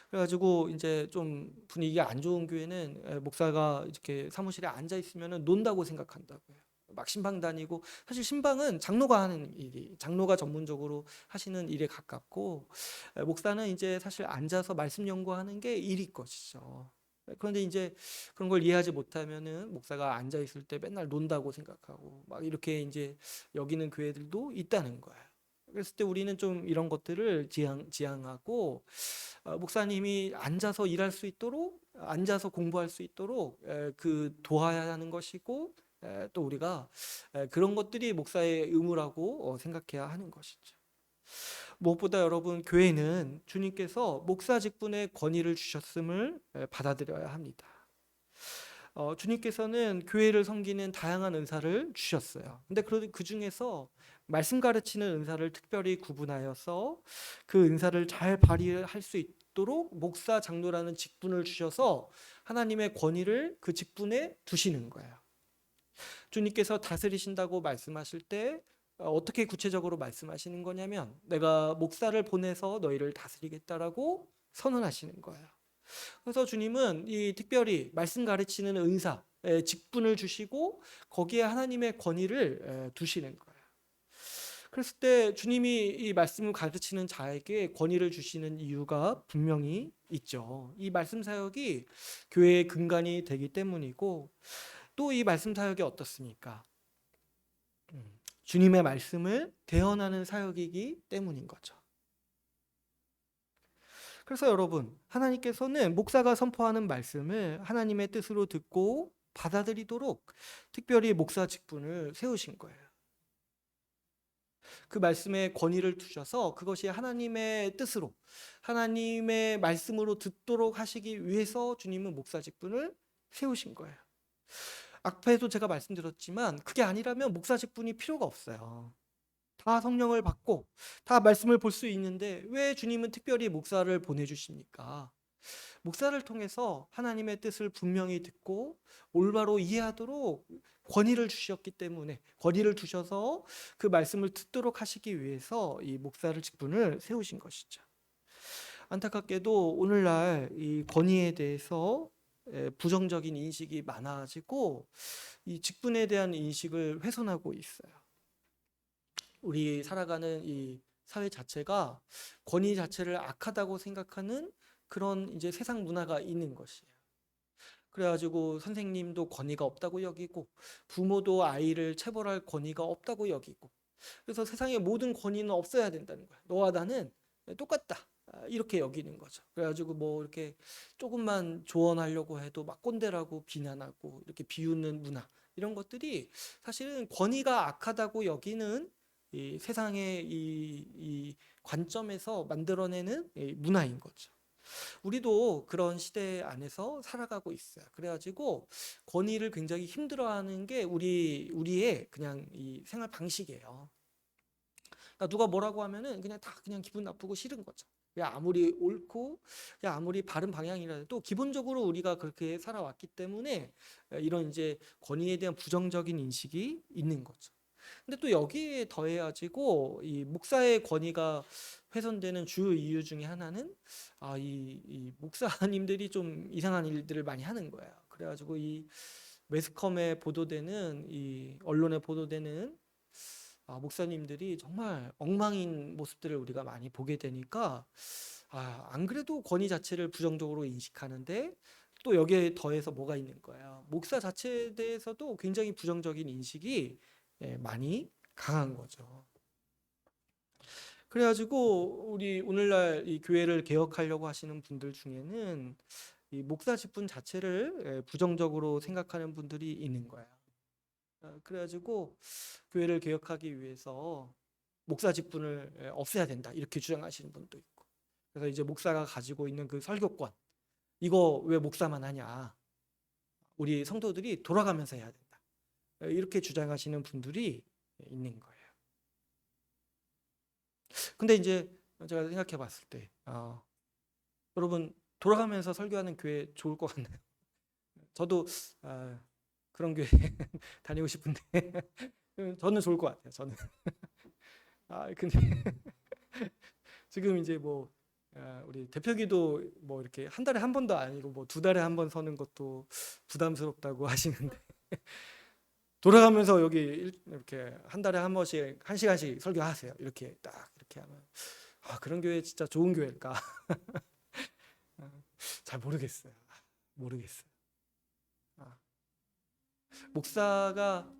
Speaker 1: 그래가지고 이제 좀 분위기가 안 좋은 교회는 목사가 이렇게 사무실에 앉아 있으면 논다고 생각한다고요. 막 신방 다니고, 사실 신방은 장로가 하는 일이, 장로가 전문적으로 하시는 일에 가깝고, 목사는 이제 사실 앉아서 말씀 연구하는 게 일일 것이죠. 그런데 이제 그런 걸 이해하지 못하면은 목사가 앉아 있을 때 맨날 논다고 생각하고 막 이렇게 이제 여기는 교회들도 있다는 거예요. 그랬을 때 우리는 좀 이런 것들을 지향하고, 목사님이 앉아서 일할 수 있도록, 앉아서 공부할 수 있도록 그 도와야 하는 것이고, 또 우리가 그런 것들이 목사의 의무라고 생각해야 하는 것이죠. 무엇보다 여러분, 교회는 주님께서 목사 직분의 권위를 주셨음을 받아들여야 합니다. 주님께서는 교회를 섬기는 다양한 은사를 주셨어요. 근데 그 중에서 말씀 가르치는 은사를 특별히 구분하여서 그 은사를 잘 발휘할 수 있도록 목사 장로라는 직분을 주셔서 하나님의 권위를 그 직분에 두시는 거예요. 주님께서 다스리신다고 말씀하실 때 어떻게 구체적으로 말씀하시는 거냐면, 내가 목사를 보내서 너희를 다스리겠다라고 선언하시는 거예요. 그래서 주님은 이 특별히 말씀 가르치는 은사, 직분을 주시고 거기에 하나님의 권위를 두시는 거예요. 그랬을 때 주님이 이 말씀을 가르치는 자에게 권위를 주시는 이유가 분명히 있죠. 이 말씀 사역이 교회의 근간이 되기 때문이고, 또 이 말씀 사역이 어떻습니까? 주님의 말씀을 대언하는 사역이기 때문인 거죠. 그래서 여러분, 하나님께서는 목사가 선포하는 말씀을 하나님의 뜻으로 듣고 받아들이도록 특별히 목사 직분을 세우신 거예요. 그 말씀에 권위를 두셔서 그것이 하나님의 뜻으로, 하나님의 말씀으로 듣도록 하시기 위해서 주님은 목사 직분을 세우신 거예요. 앞에도 제가 말씀드렸지만 그게 아니라면 목사 직분이 필요가 없어요. 다 성령을 받고 다 말씀을 볼 수 있는데 왜 주님은 특별히 목사를 보내주십니까? 목사를 통해서 하나님의 뜻을 분명히 듣고 올바로 이해하도록 권위를 주셨기 때문에, 권위를 주셔서 그 말씀을 듣도록 하시기 위해서 이 목사를 직분을 세우신 것이죠. 안타깝게도 오늘날 이 권위에 대해서 부정적인 인식이 많아지고 이 직분에 대한 인식을 훼손하고 있어요. 우리 살아가는 이 사회 자체가 권위 자체를 악하다고 생각하는 그런 이제 세상 문화가 있는 것이에요. 그래가지고 선생님도 권위가 없다고 여기고, 부모도 아이를 체벌할 권위가 없다고 여기고, 그래서 세상의 모든 권위는 없어야 된다는 거야. 너와 나는 똑같다, 이렇게 여기는 거죠. 그래가지고 뭐 이렇게 조금만 조언하려고 해도 막 꼰대라고 비난하고 이렇게 비웃는 문화, 이런 것들이 사실은 권위가 악하다고 여기는 이 세상의 이 관점에서 만들어내는 이 문화인 거죠. 우리도 그런 시대 안에서 살아가고 있어요. 그래가지고 권위를 굉장히 힘들어하는 게 우리의 그냥 이 생활 방식이에요. 그러니까 누가 뭐라고 하면은 그냥 다 그냥 기분 나쁘고 싫은 거죠. 그냥 아무리 옳고 그냥 아무리 바른 방향이라도 기본적으로 우리가 그렇게 살아왔기 때문에 이런 이제 권위에 대한 부정적인 인식이 있는 거죠. 근데 또 여기에 더해가지고 이 목사의 권위가 훼손되는 주요 이유 중에 하나는 이 목사님들이 좀 이상한 일들을 많이 하는 거예요. 그래가지고 이 매스컴에 보도되는 이 언론에 보도되는 목사님들이 정말 엉망인 모습들을 우리가 많이 보게 되니까 안 그래도 권위 자체를 부정적으로 인식하는데 또 여기에 더해서 뭐가 있는 거예요. 목사 자체에 대해서도 굉장히 부정적인 인식이 많이 강한 거죠. 그래가지고 우리 오늘날 이 교회를 개혁하려고 하시는 분들 중에는 이 목사 직분 자체를 부정적으로 생각하는 분들이 있는 거예요. 그래가지고 교회를 개혁하기 위해서 목사 직분을 없애야 된다, 이렇게 주장하시는 분도 있고, 그래서 이제 목사가 가지고 있는 그 설교권, 이거 왜 목사만 하냐, 우리 성도들이 돌아가면서 해야 된다, 이렇게 주장하시는 분들이 있는 거예요. 근데 이제 제가 생각해 봤을 때 여러분, 돌아가면서 설교하는 교회 좋을 것 같나요? 저도 그런 교회 다니고 싶은데 저는 좋을 것 같아요. 저는 근데 지금 이제 뭐 우리 대표기도 뭐 이렇게 한 달에 한 번도 아니고 뭐 두 달에 한 번 서는 것도 부담스럽다고 하시는데 돌아가면서 여기 이렇게 한 달에 한 번씩 1시간씩 설교하세요. 이렇게 딱 이렇게 하면 그런 교회 진짜 좋은 교회일까? 잘 모르겠어요. 모르겠어요. 목사가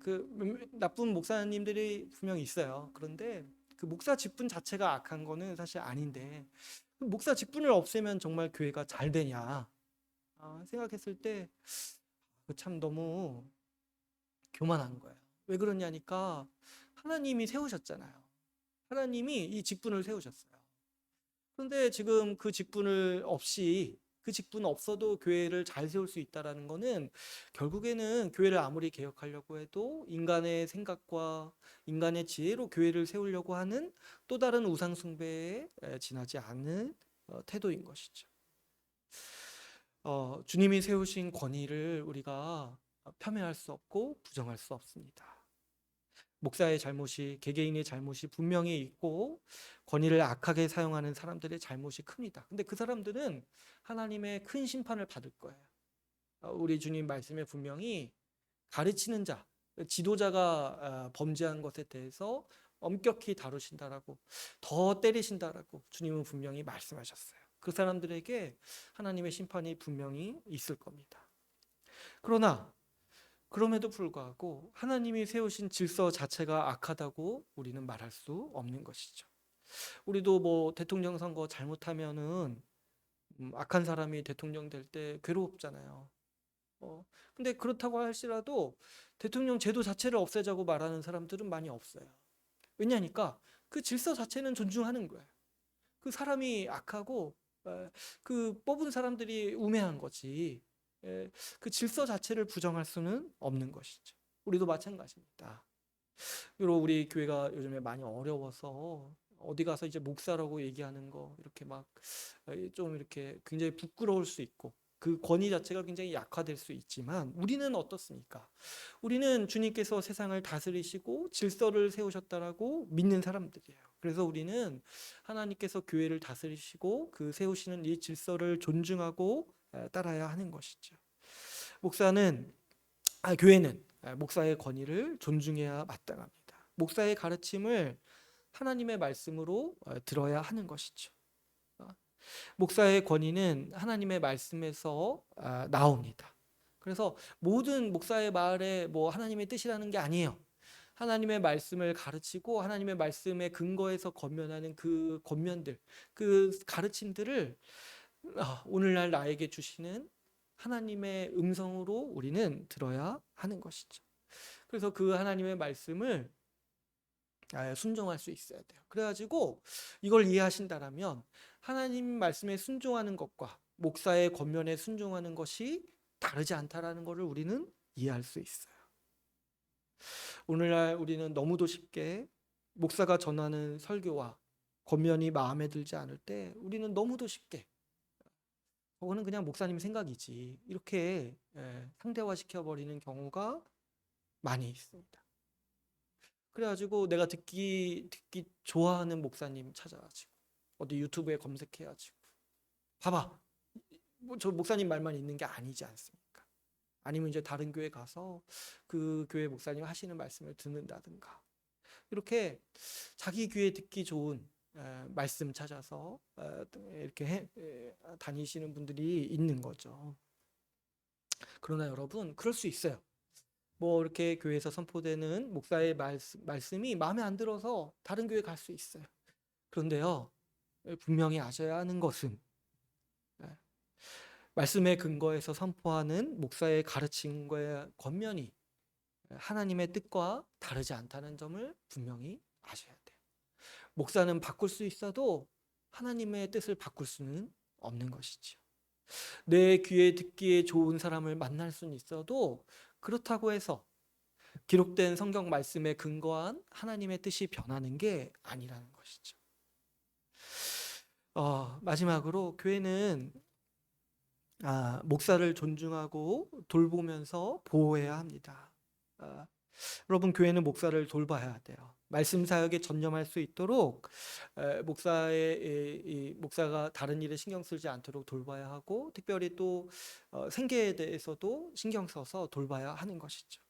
Speaker 1: 그 나쁜 목사님들이 분명히 있어요. 그런데 그 목사 직분 자체가 악한 거는 사실 아닌데 목사 직분을 없애면 정말 교회가 잘 되냐 생각했을 때 참 너무 교만한 거예요. 왜 그러냐니까 하나님이 세우셨잖아요. 하나님이 이 직분을 세우셨어요. 그런데 지금 그 직분을 없이, 그 직분 없어도 교회를 잘 세울 수 있다라는 거는 결국에는 교회를 아무리 개혁하려고 해도 인간의 생각과 인간의 지혜로 교회를 세우려고 하는 또 다른 우상 숭배에 지나지 않는 태도인 것이죠. 주님이 세우신 권위를 우리가 폄훼할 수 없고 부정할 수 없습니다. 목사의 잘못이, 개개인의 잘못이 분명히 있고 권위를 악하게 사용하는 사람들의 잘못이 큽니다. 근데 그 사람들은 하나님의 큰 심판을 받을 거예요. 우리 주님 말씀에 분명히 가르치는 자, 지도자가 범죄한 것에 대해서 엄격히 다루신다라고, 더 때리신다라고 주님은 분명히 말씀하셨어요. 그 사람들에게 하나님의 심판이 분명히 있을 겁니다. 그러나 그럼에도 불구하고 하나님이 세우신 질서 자체가 악하다고 우리는 말할 수 없는 것이죠. 우리도 뭐 대통령 선거 잘못하면은 악한 사람이 대통령 될 때 괴롭잖아요. 근데 그렇다고 할지라도 대통령 제도 자체를 없애자고 말하는 사람들은 많이 없어요. 왜냐니까 그 질서 자체는 존중하는 거예요. 그 사람이 악하고 그 뽑은 사람들이 우매한 거지. 그 질서 자체를 부정할 수는 없는 것이죠. 우리도 마찬가지입니다. 그리고 우리 교회가 요즘에 많이 어려워서 어디 가서 이제 목사라고 얘기하는 거 이렇게 막 좀 이렇게 굉장히 부끄러울 수 있고 그 권위 자체가 굉장히 약화될 수 있지만 우리는 어떻습니까? 우리는 주님께서 세상을 다스리시고 질서를 세우셨다라고 믿는 사람들이에요. 그래서 우리는 하나님께서 교회를 다스리시고 그 세우시는 이 질서를 존중하고 따라야 하는 것이죠. 교회는 목사의 권위를 존중해야 마땅합니다. 목사의 가르침을 하나님의 말씀으로 들어야 하는 것이죠. 목사의 권위는 하나님의 말씀에서 나옵니다. 그래서 모든 목사의 말에 뭐 하나님의 뜻이라는 게 아니에요. 하나님의 말씀을 가르치고 하나님의 말씀에 근거해서 권면하는 그 권면들, 그 가르침들을 오늘날 나에게 주시는 하나님의 음성으로 우리는 들어야 하는 것이죠. 그래서 그 하나님의 말씀을 순종할 수 있어야 돼요. 그래가지고 이걸 이해하신다라면 하나님 말씀에 순종하는 것과 목사의 권면에 순종하는 것이 다르지 않다라는 것을 우리는 이해할 수 있어요. 오늘날 우리는 너무도 쉽게 목사가 전하는 설교와 권면이 마음에 들지 않을 때 우리는 너무도 쉽게 그거는 그냥 목사님 생각이지 이렇게 상대화시켜버리는 경우가 많이 있습니다. 그래가지고 내가 듣기 좋아하는 목사님 찾아가지고 어디 유튜브에 검색해가지고 봐봐, 저 목사님 말만 있는 게 아니지 않습니까? 아니면 이제 다른 교회 가서 그 교회 목사님 하시는 말씀을 듣는다든가 이렇게 자기 귀에 듣기 좋은 말씀 찾아서 이렇게 다니시는 분들이 있는 거죠. 그러나 여러분 그럴 수 있어요. 뭐 이렇게 교회에서 선포되는 목사의 말씀이 마음에 안 들어서 다른 교회 갈 수 있어요. 그런데요, 분명히 아셔야 하는 것은 말씀에 근거해서 선포하는 목사의 가르침과 권면이 하나님의 뜻과 다르지 않다는 점을 분명히 아셔야 돼요. 목사는 바꿀 수 있어도 하나님의 뜻을 바꿀 수는 없는 것이죠. 내 귀에 듣기에 좋은 사람을 만날 수는 있어도 그렇다고 해서 기록된 성경 말씀에 근거한 하나님의 뜻이 변하는 게 아니라는 것이죠. 마지막으로 교회는 목사를 존중하고 돌보면서 보호해야 합니다. 여러분 교회는 목사를 돌봐야 돼요. 말씀 사역에 전념할 수 있도록 목사가 다른 일에 신경 쓰지 않도록 돌봐야 하고 특별히 또 생계에 대해서도 신경 써서 돌봐야 하는 것이죠.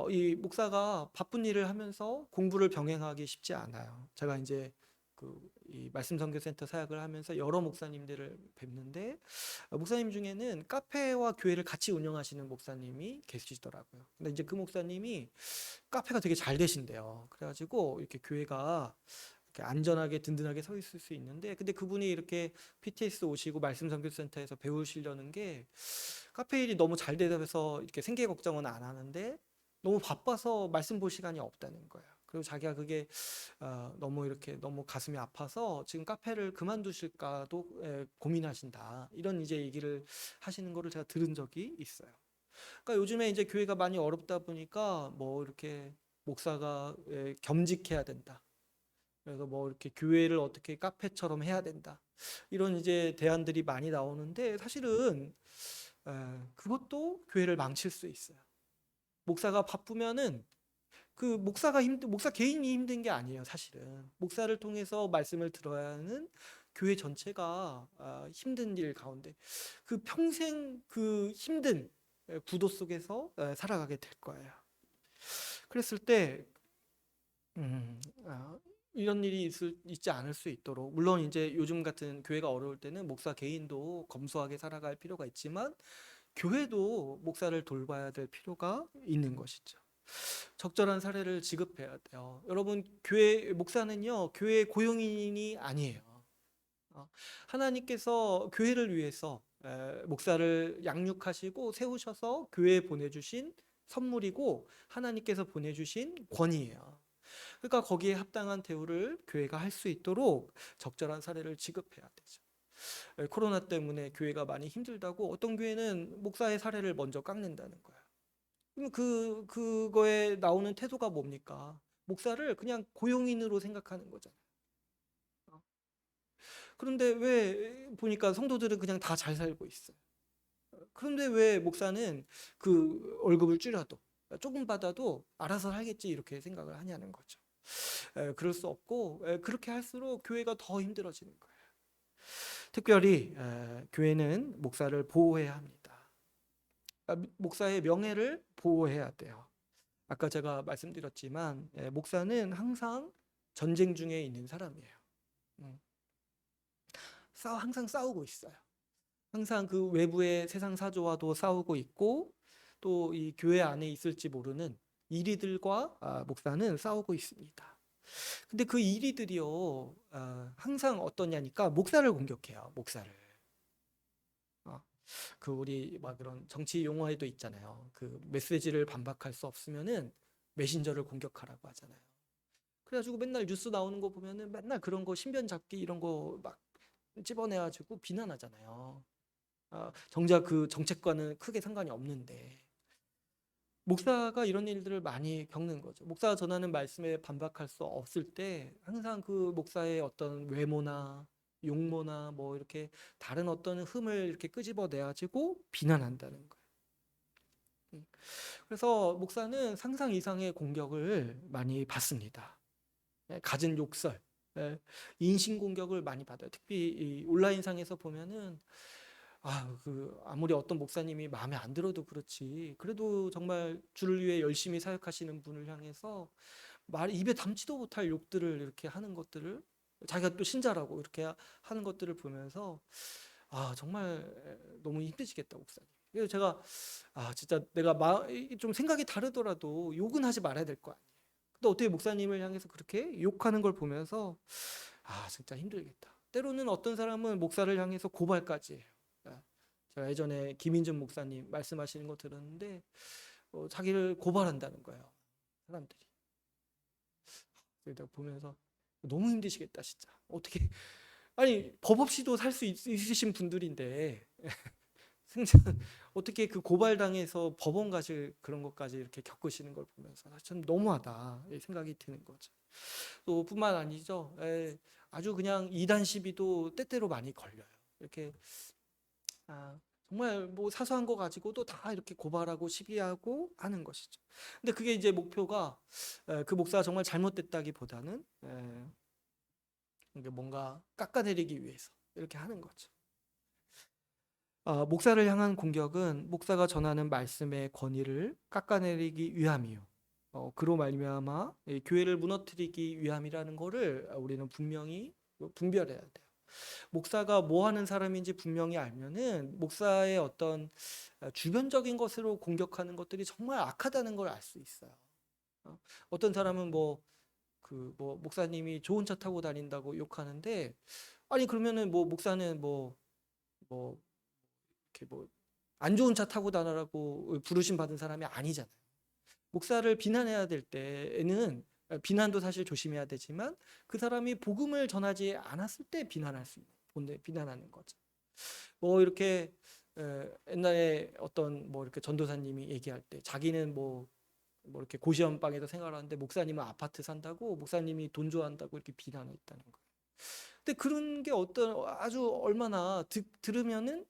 Speaker 1: 이 목사가 바쁜 일을 하면서 공부를 병행하기 쉽지 않아요. 제가 이제 이 말씀선교센터 사역을 하면서 여러 목사님들을 뵙는데 목사님 중에는 카페와 교회를 같이 운영하시는 목사님이 계시더라고요. 근데 이제 그 목사님이 카페가 되게 잘 되신대요. 그래가지고 이렇게 교회가 이렇게 안전하게 든든하게 서 있을 수 있는데 근데 그분이 이렇게 PTS 오시고 말씀선교센터에서 배우시려는 게 카페 일이 너무 잘 돼서 이렇게 생계 걱정은 안 하는데 너무 바빠서 말씀 볼 시간이 없다는 거예요. 그리고 자기가 그게 너무 이렇게 너무 가슴이 아파서 지금 카페를 그만두실까도 고민하신다. 이런 이제 얘기를 하시는 거를 제가 들은 적이 있어요. 그러니까 요즘에 이제 교회가 많이 어렵다 보니까 뭐 이렇게 목사가 겸직해야 된다. 그래서 뭐 이렇게 교회를 어떻게 카페처럼 해야 된다. 이런 이제 대안들이 많이 나오는데 사실은 그것도 교회를 망칠 수 있어요. 목사가 바쁘면은 목사 개인이 힘든 게 아니에요, 사실은. 목사를 통해서 말씀을 들어야 하는 교회 전체가 힘든 일 가운데 그 평생 그 힘든 구도 속에서 살아가게 될 거예요. 그랬을 때 이런 일이 있지 않을 수 있도록, 물론 이제 요즘 같은 교회가 어려울 때는 목사 개인도 검소하게 살아갈 필요가 있지만 교회도 목사를 돌봐야 될 필요가 있는 것이죠. 적절한 사례를 지급해야 돼요. 여러분, 교회 목사는요, 교회 고용인이 아니에요. 하나님께서 교회를 위해서 목사를 양육하시고 세우셔서 교회에 보내주신 선물이고 하나님께서 보내주신 권위예요. 그러니까 거기에 합당한 대우를 교회가 할 수 있도록 적절한 사례를 지급해야 되죠. 코로나 때문에 교회가 많이 힘들다고 어떤 교회는 목사의 사례를 먼저 깎는다는 거예요. 그럼 그거에 나오는 태도가 뭡니까? 목사를 그냥 고용인으로 생각하는 거잖아요. 그런데 왜 보니까 성도들은 그냥 다 잘 살고 있어요. 그런데 왜 목사는 그 월급을 줄여도 조금 받아도 알아서 살겠지 이렇게 생각을 하냐는 거죠. 그럴 수 없고 그렇게 할수록 교회가 더 힘들어지는 거예요. 특별히 교회는 목사를 보호해야 합니다. 목사의 명예를 보호해야 돼요. 아까 제가 말씀드렸지만 목사는 항상 전쟁 중에 있는 사람이에요. 음, 항상 싸우고 있어요. 항상 그 외부의 세상 사조와도 싸우고 있고 또 이 교회 안에 있을지 모르는 이리들과 목사는 싸우고 있습니다. 근데 그 이리들이요 항상 어떠냐니까 목사를 공격해요. 목사를. 그 우리 막 그런 정치 용어에도 있잖아요. 그 메시지를 반박할 수 없으면은 메신저를 공격하라고 하잖아요. 그래가지고 맨날 뉴스 나오는 거 보면은 맨날 그런 거 신변 잡기 이런 거 막 집어내가지고 비난하잖아요. 정작 그 정책과는 크게 상관이 없는데 목사가 이런 일들을 많이 겪는 거죠. 목사가 전하는 말씀에 반박할 수 없을 때 항상 그 목사의 어떤 외모나 용모나 뭐 이렇게 다른 어떤 흠을 이렇게 끄집어내가지고 비난한다는 거예요. 그래서 목사는 상상 이상의 공격을 많이 받습니다. 갖은 욕설, 인신 공격을 많이 받아요. 특히 이 온라인상에서 보면은 아무리 어떤 목사님이 마음에 안 들어도 그렇지. 그래도 정말 주를 위해 열심히 사역하시는 분을 향해서 입에 담지도 못할 욕들을 이렇게 하는 것들을 자기가 또 신자라고 이렇게 하는 것들을 보면서 정말 너무 힘드시겠다 목사님. 그래서 제가 진짜 내가 좀 생각이 다르더라도 욕은 하지 말아야 될 거 아니에요. 근데 어떻게 목사님을 향해서 그렇게 욕하는 걸 보면서 진짜 힘들겠다. 때로는 어떤 사람은 목사를 향해서 고발까지 해요. 제가 예전에 김인준 목사님 말씀하시는 거 들었는데 자기를 고발한다는 거예요. 사람들이. 내가 보면서 너무 힘드시겠다 진짜. 어떻게 아니 법 없이도 살 수 있으신 분들인데 생전 어떻게 그 고발당해서 법원 가실 그런 것까지 이렇게 겪으시는 걸 보면서 참 너무하다 이 생각이 드는 거죠. 또 뿐만 아니죠. 아주 그냥 이단 시비도 때때로 많이 걸려요. 이렇게 정말 뭐 사소한 거 가지고도 다 이렇게 고발하고 시비하고 하는 것이죠. 근데 그게 이제 목표가 그 목사가 정말 잘못됐다기보다는 이게 뭔가 깎아내리기 위해서 이렇게 하는 거죠. 목사를 향한 공격은 목사가 전하는 말씀의 권위를 깎아내리기 위함이요. 그로 말미암아 교회를 무너뜨리기 위함이라는 거를 우리는 분명히 분별해야 돼요. 목사가 뭐 하는 사람인지 분명히 알면은 목사의 어떤 주변적인 것으로 공격하는 것들이 정말 악하다는 걸 알 수 있어요. 어떤 사람은 뭐 목사님이 좋은 차 타고 다닌다고 욕하는데 아니 그러면은 뭐 목사는 뭐 이렇게 뭐 안 좋은 차 타고 다니라고 부르심 받은 사람이 아니잖아요. 목사를 비난해야 될 때에는 비난도 사실 조심해야 되지만 그 사람이 복음을 전하지 않았을 때 비난하는 거죠. 뭐 이렇게 옛날에 어떤 뭐 이렇게 전도사님이 얘기할 때 자기는 뭐 이렇게 고시원방에서 생활하는데 목사님은 아파트 산다고 목사님이 돈 좋아한다고 이렇게 비난했다는 거예요. 근데 그런 게 아주 얼마나 들으면은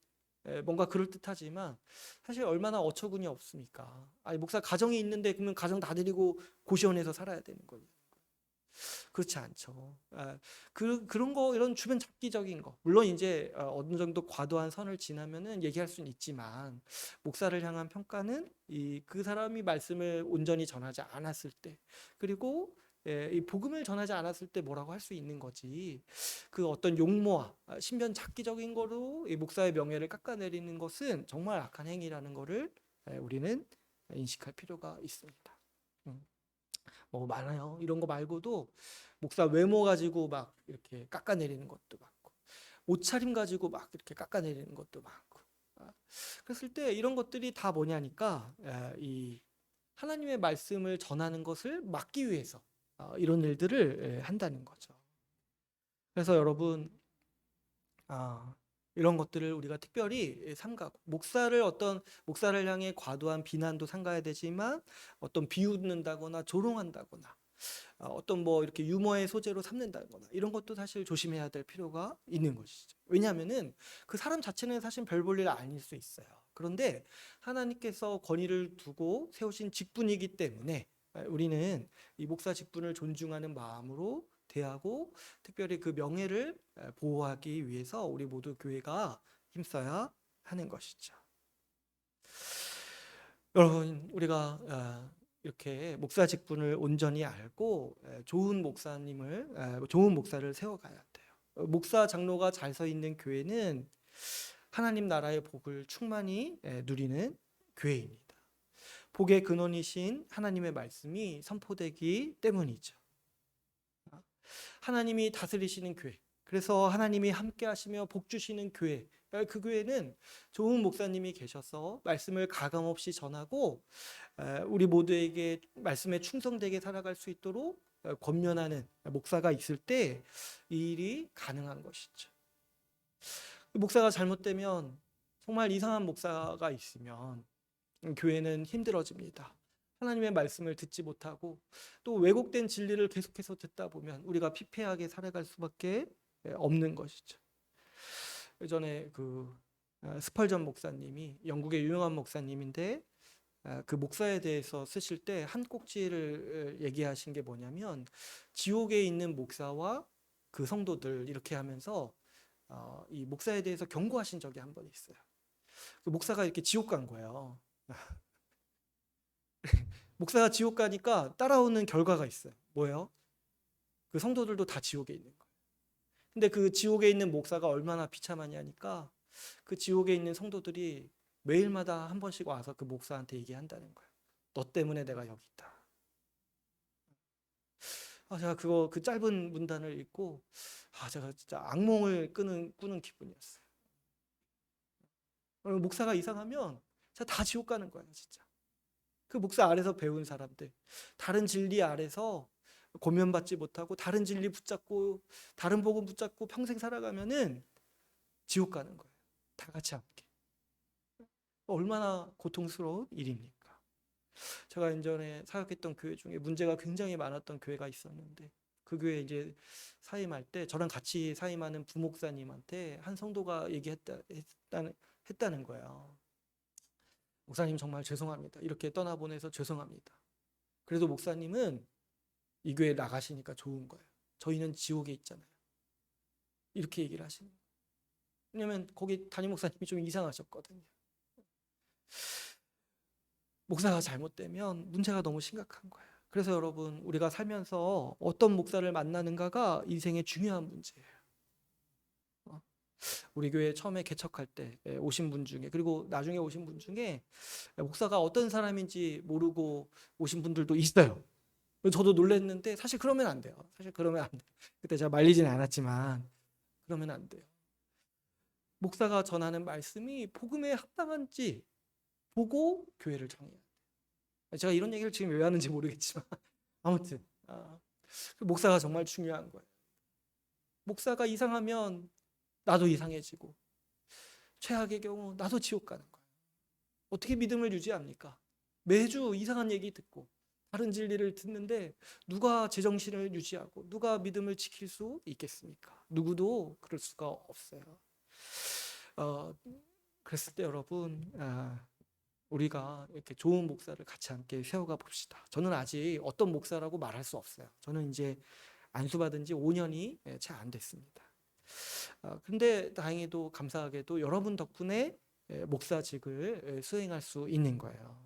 Speaker 1: 뭔가 그럴듯하지만 사실 얼마나 어처구니 없습니까? 아니 목사 가정이 있는데 그러면 가정 다 데리고 고시원에서 살아야 되는 거예요. 그렇지 않죠. 그런 거, 이런 주변 잡기적인 거. 물론 이제 어느 정도 과도한 선을 지나면은 얘기할 수는 있지만, 목사를 향한 평가는 그 사람이 말씀을 온전히 전하지 않았을 때, 그리고 이 복음을 전하지 않았을 때 뭐라고 할 수 있는 거지. 그 어떤 용모와 신변 잡기적인 거로 이 목사의 명예를 깎아내리는 것은 정말 악한 행위라는 거를 우리는 인식할 필요가 있습니다. 음. 뭐 많아요. 이런 거 말고도 목사 외모 가지고 막 이렇게 깎아내리는 것도 많고, 옷차림 가지고 막 이렇게 깎아내리는 것도 많고. 그랬을 때 이런 것들이 다 뭐냐니까, 이 하나님의 말씀을 전하는 것을 막기 위해서 이런 일들을 한다는 거죠. 그래서 여러분, 이런 것들을 우리가 특별히 삼가고, 목사를 향해 과도한 비난도 삼가야 되지만, 어떤 비웃는다거나 조롱한다거나, 어떤 뭐 이렇게 유머의 소재로 삼는다거나, 이런 것도 사실 조심해야 될 필요가 있는 것이죠. 왜냐하면은 그 사람 자체는 사실 별 볼 일 아닐 수 있어요. 그런데 하나님께서 권위를 두고 세우신 직분이기 때문에 우리는 이 목사 직분을 존중하는 마음으로 대하고, 특별히 그 명예를 보호하기 위해서 우리 모두 교회가 힘써야 하는 것이죠. 여러분, 우리가 이렇게 목사 직분을 온전히 알고 좋은 목사를 세워가야 돼요. 목사 장로가 잘 서 있는 교회는 하나님 나라의 복을 충만히 누리는 교회입니다. 복의 근원이신 하나님의 말씀이 선포되기 때문이죠. 하나님이 다스리시는 교회, 그래서 하나님이 함께 하시며 복 주시는 교회, 그 교회는 좋은 목사님이 계셔서 말씀을 가감없이 전하고 우리 모두에게 말씀에 충성되게 살아갈 수 있도록 권면하는 목사가 있을 때 이 일이 가능한 것이죠. 목사가 잘못되면, 정말 이상한 목사가 있으면 교회는 힘들어집니다. 하나님의 말씀을 듣지 못하고 또 왜곡된 진리를 계속해서 듣다 보면 우리가 피폐하게 살아갈 수밖에 없는 것이죠. 예전에 그 스펄전 목사님이, 영국의 유명한 목사님인데, 그 목사에 대해서 쓰실 때 한 꼭지를 얘기하신 게 뭐냐면, 지옥에 있는 목사와 그 성도들, 이렇게 하면서 이 목사에 대해서 경고하신 적이 한 번 있어요. 그 목사가 이렇게 지옥 간 거예요. 목사가 지옥 가니까 따라오는 결과가 있어요. 뭐예요? 그 성도들도 다 지옥에 있는 거예요. 근데 그 지옥에 있는 목사가 얼마나 비참하냐니까, 그 지옥에 있는 성도들이 매일마다 한 번씩 와서 그 목사한테 얘기한다는 거예요. 너 때문에 내가 여기 있다. 제가 그 짧은 문단을 읽고, 제가 진짜 악몽을 꾸는 기분이었어요. 목사가 이상하면 진짜 다 지옥 가는 거예요, 진짜. 그 목사 아래서 배운 사람들, 다른 진리 아래서 고면받지 못하고 다른 진리 붙잡고 다른 복음 붙잡고 평생 살아가면은 지옥 가는 거예요. 다 같이 함께. 얼마나 고통스러운 일입니까? 제가 예전에 사역했던 교회 중에 문제가 굉장히 많았던 교회가 있었는데, 그 교회 이제 사임할 때 저랑 같이 사임하는 부목사님한테 한 성도가 했다는 거예요. 목사님 정말 죄송합니다. 이렇게 떠나보내서 죄송합니다. 그래도 목사님은 이 교회 나가시니까 좋은 거예요. 저희는 지옥에 있잖아요. 이렇게 얘기를 하시는 거예요. 왜냐면 거기 담임 목사님이 좀 이상하셨거든요. 목사가 잘못되면 문제가 너무 심각한 거예요. 그래서 여러분, 우리가 살면서 어떤 목사를 만나는가가 인생의 중요한 문제예요. 우리 교회 처음에 개척할 때 오신 분 중에, 그리고 나중에 오신 분 중에 목사가 어떤 사람인지 모르고 오신 분들도 있어요. 저도 놀랐는데, 사실 그러면 안 돼요. 사실 그러면 안 돼요. 그때 제가 말리지는 않았지만 그러면 안 돼요. 목사가 전하는 말씀이 복음에 합당한지 보고 교회를 정해야 돼요. 제가 이런 얘기를 지금 왜 하는지 모르겠지만 아무튼 그 목사가 정말 중요한 거예요. 목사가 이상하면 나도 이상해지고, 최악의 경우 나도 지옥 가는 거예요. 어떻게 믿음을 유지합니까? 매주 이상한 얘기 듣고 다른 진리를 듣는데 누가 제정신을 유지하고 누가 믿음을 지킬 수 있겠습니까? 누구도 그럴 수가 없어요. 그랬을 때 여러분, 우리가 이렇게 좋은 목사를 같이 함께 세워가 봅시다. 저는 아직 어떤 목사라고 말할 수 없어요. 저는 이제 안수받은 지 5년이 채 안 됐습니다. 근데 다행히도 감사하게도 여러분 덕분에 목사직을 수행할 수 있는 거예요.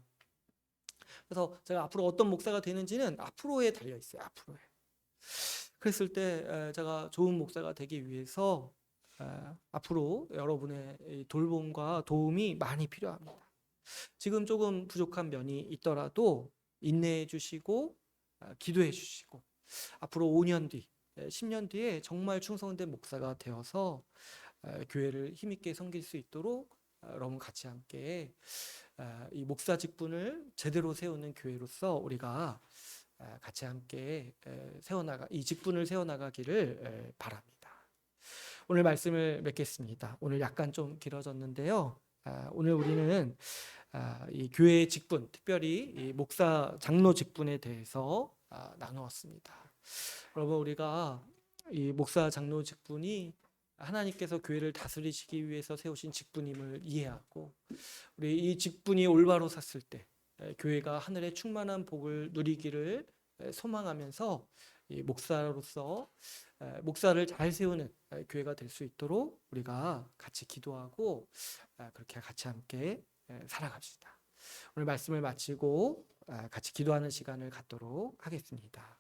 Speaker 1: 그래서 제가 앞으로 어떤 목사가 되는지는 앞으로에 달려 있어요. 앞으로에. 그랬을 때 제가 좋은 목사가 되기 위해서 앞으로 여러분의 이 돌봄과 도움이 많이 필요합니다. 지금 조금 부족한 면이 있더라도 인내해 주시고 기도해 주시고 앞으로 5년 뒤, 10년 뒤에 정말 충성된 목사가 되어서 교회를 힘있게 섬길 수 있도록 여러분 같이 함께 이 목사 직분을 제대로 세우는 교회로서 우리가 같이 함께 이 직분을 세워나가기를 바랍니다. 오늘 말씀을 맺겠습니다. 오늘 약간 좀 길어졌는데요. 오늘 우리는 이 교회의 직분, 특별히 이 목사 장로 직분에 대해서 나누었습니다. 여러분, 우리가 이 목사 장로 직분이 하나님께서 교회를 다스리시기 위해서 세우신 직분임을 이해하고, 우리 이 직분이 올바로 섰을 때 교회가 하늘의 충만한 복을 누리기를 소망하면서 이 목사로서 목사를 잘 세우는 교회가 될 수 있도록 우리가 같이 기도하고 그렇게 같이 함께 살아갑시다. 오늘 말씀을 마치고 같이 기도하는 시간을 갖도록 하겠습니다.